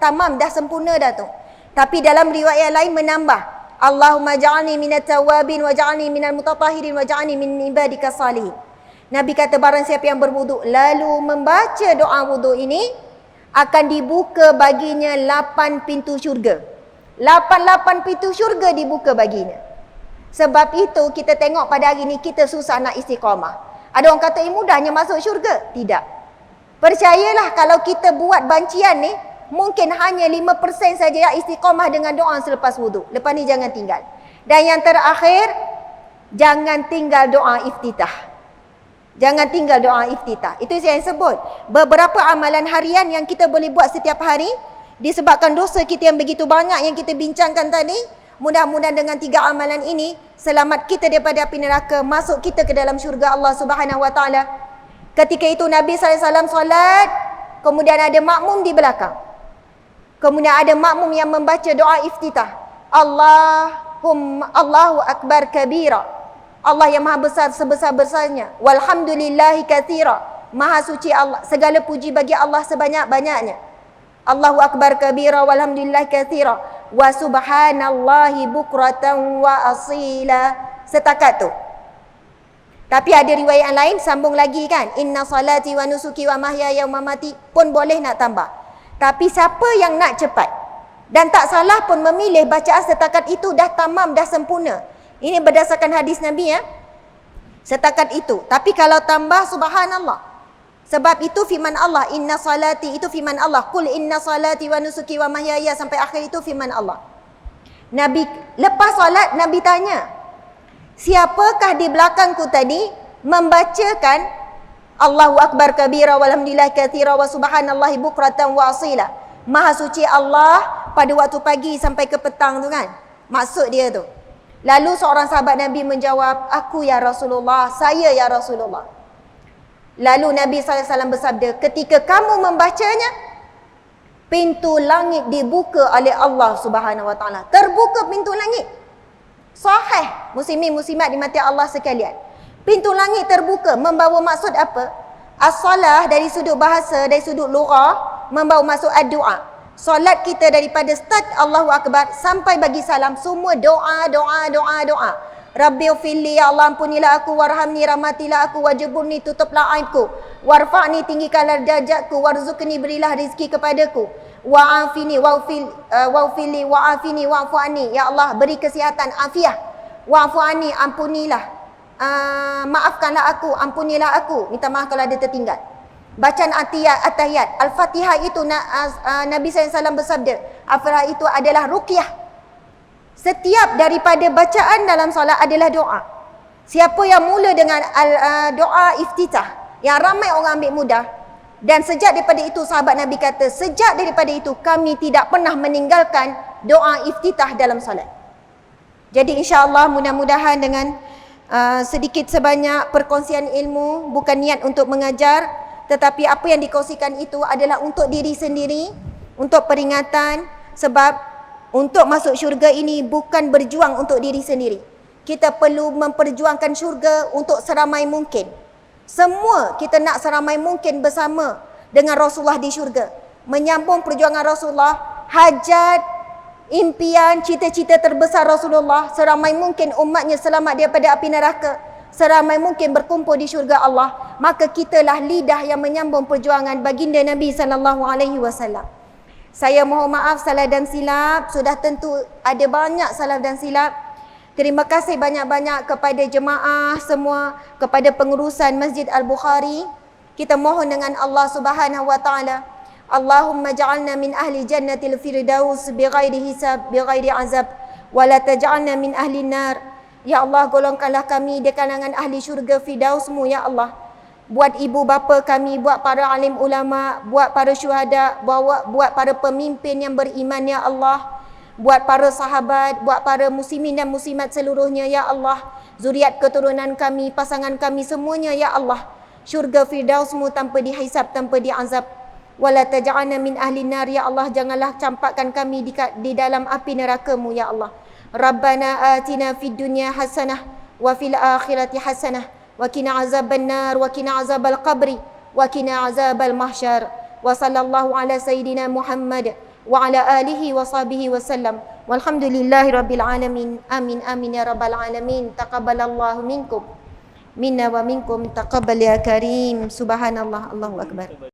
[SPEAKER 1] tamam, dah sempurna dah tu. Tapi dalam riwayat lain menambah, Allahumma ja'alni minat tawabin wa ja'alni minal mutatahhirin wa ja'alni min ibadika salihin. Nabi kata barang siapa yang berwuduk lalu membaca doa wuduk ini, akan dibuka baginya 8 pintu syurga. 8 pintu syurga dibuka baginya. Sebab itu kita tengok pada hari ni kita susah nak istiqamah. Ada orang kata mudahnya masuk syurga. Tidak. Percayalah kalau kita buat bancian ni, mungkin hanya 5% saja yang istiqamah dengan doa selepas wuduk. Lepas ni jangan tinggal. Dan yang terakhir, jangan tinggal doa iftitah. Jangan tinggal doa iftitah. Itu saya sebut. Beberapa amalan harian yang kita boleh buat setiap hari, disebabkan dosa kita yang begitu banyak yang kita bincangkan tadi, mudah-mudahan dengan 3 amalan ini, selamat kita daripada api neraka, masuk kita ke dalam syurga Allah Subhanahu Wa Taala. Ketika itu Nabi SAW solat, kemudian ada makmum di belakang. Kemudian ada makmum yang membaca doa iftitah. Allahu Akbar kabira. Allah yang maha besar sebesar-besarnya. Walhamdulillahi katsira. Maha suci Allah. Segala puji bagi Allah sebanyak-banyaknya. Allahu Akbar kabira walhamdulillahi katsira. Wa subhanallahi bukratan wa asila. Setakat tu. Tapi ada riwayat lain sambung lagi kan. Inna salati wa nusuki wa mahyaya wa mamati pun boleh nak tambah. Tapi siapa yang nak cepat dan tak salah pun memilih bacaan setakat itu dah tamam, dah sempurna. Ini berdasarkan hadis Nabi ya. Setakat itu. Tapi kalau tambah subhanallah. Sebab itu firman Allah, inna salati itu firman Allah. Qul inna salati wa nusuki wa mahyaya sampai akhir itu firman Allah. Nabi lepas solat Nabi tanya, siapakah di belakangku tadi membacakan Allahu Akbar kabira walhamdulillah katsira wa subhanallahi bukratan wa asila. Maha suci Allah pada waktu pagi sampai ke petang tu kan. Maksud dia tu. Lalu seorang sahabat Nabi menjawab, aku ya Rasulullah, saya ya Rasulullah. Lalu Nabi SAW bersabda, ketika kamu membacanya, pintu langit dibuka oleh Allah Subhanahu Wa Taala. Terbuka pintu langit. Sahih muslimin muslimat dimati Allah sekalian. Pintu langit terbuka membawa maksud apa? As-salah dari sudut bahasa, dari sudut lughah, membawa maksud ad-doa. Solat kita daripada start Allahu Akbar sampai bagi salam semua doa. Rabbi ufilli, ya Allah ampunilah aku, warhamni, rahmatilah aku, wajburni, tutuplah aibku, warfa'ni, tinggikanlah darjatku, warzuqni, berilah rezeki kepadaku, wa'afini, wa'ufili, wa'afini, wa'fu'ani, ya Allah beri kesihatan, afiah, wa'fu'ani, ampunilah, maafkanlah aku, ampunilah aku, minta maaf kalau ada tertinggal. Bacaan atahiyat, Al-Fatihah itu Nabi SAW bersabda, Al-Fatihah itu adalah ruqyah. Setiap daripada bacaan dalam solat adalah doa. Siapa yang mula dengan doa iftitah, yang ramai orang ambil mudah, dan sejak daripada itu sahabat Nabi kata, sejak daripada itu kami tidak pernah meninggalkan doa iftitah dalam solat. Jadi insya-Allah mudah-mudahan dengan sedikit sebanyak perkongsian ilmu, bukan niat untuk mengajar, tetapi apa yang dikongsikan itu adalah untuk diri sendiri, untuk peringatan. Sebab untuk masuk syurga ini bukan berjuang untuk diri sendiri. Kita perlu memperjuangkan syurga untuk seramai mungkin. Semua kita nak seramai mungkin bersama dengan Rasulullah di syurga. menyambung perjuangan Rasulullah, hajat, impian, cita-cita terbesar Rasulullah, seramai mungkin umatnya selamat daripada api neraka, seramai mungkin berkumpul di syurga Allah. Maka kitalah lidah yang menyambung perjuangan baginda Nabi SAW. Saya mohon maaf salah dan silap, sudah tentu ada banyak salah dan silap. Terima kasih banyak-banyak kepada jemaah semua, kepada pengurusan Masjid Al-Bukhari. Kita mohon dengan Allah Subhanahu wa taala, Allahumma ja'alna min ahli jannatil firdaus bighairi hisab, bighairi azab, wa la taj'alna min ahli nar. Ya Allah, golongkanlah kami di kalangan ahli syurga firdausmu ya Allah. Buat ibu bapa kami, buat para alim ulama, buat para syuhada, buat para pemimpin yang beriman ya Allah, buat para sahabat, buat para muslimin dan muslimat seluruhnya ya Allah, zuriat keturunan kami, pasangan kami semuanya ya Allah. Syurga firdausmu tanpa dihisab, tanpa diazab. Wala taj'alna min ahli nar ya Allah, janganlah campakkan kami di dalam api neraka-Mu ya Allah. Rabbana atina fid dunya hasanah wa fil akhirati hasanah wa qina azaban nar wa qina azabal qabri wa qina azabal mahsyar. Wa sallallahu ala sayidina Muhammad wa ala alihi wa sahbihi wa sallam. Walhamdulillahi rabbil alamin. Amin amin ya rabbal alamin. Taqabbalallahu minkum minna wa minkum, taqabbal ya karim. Subhanallah, Allahu akbar.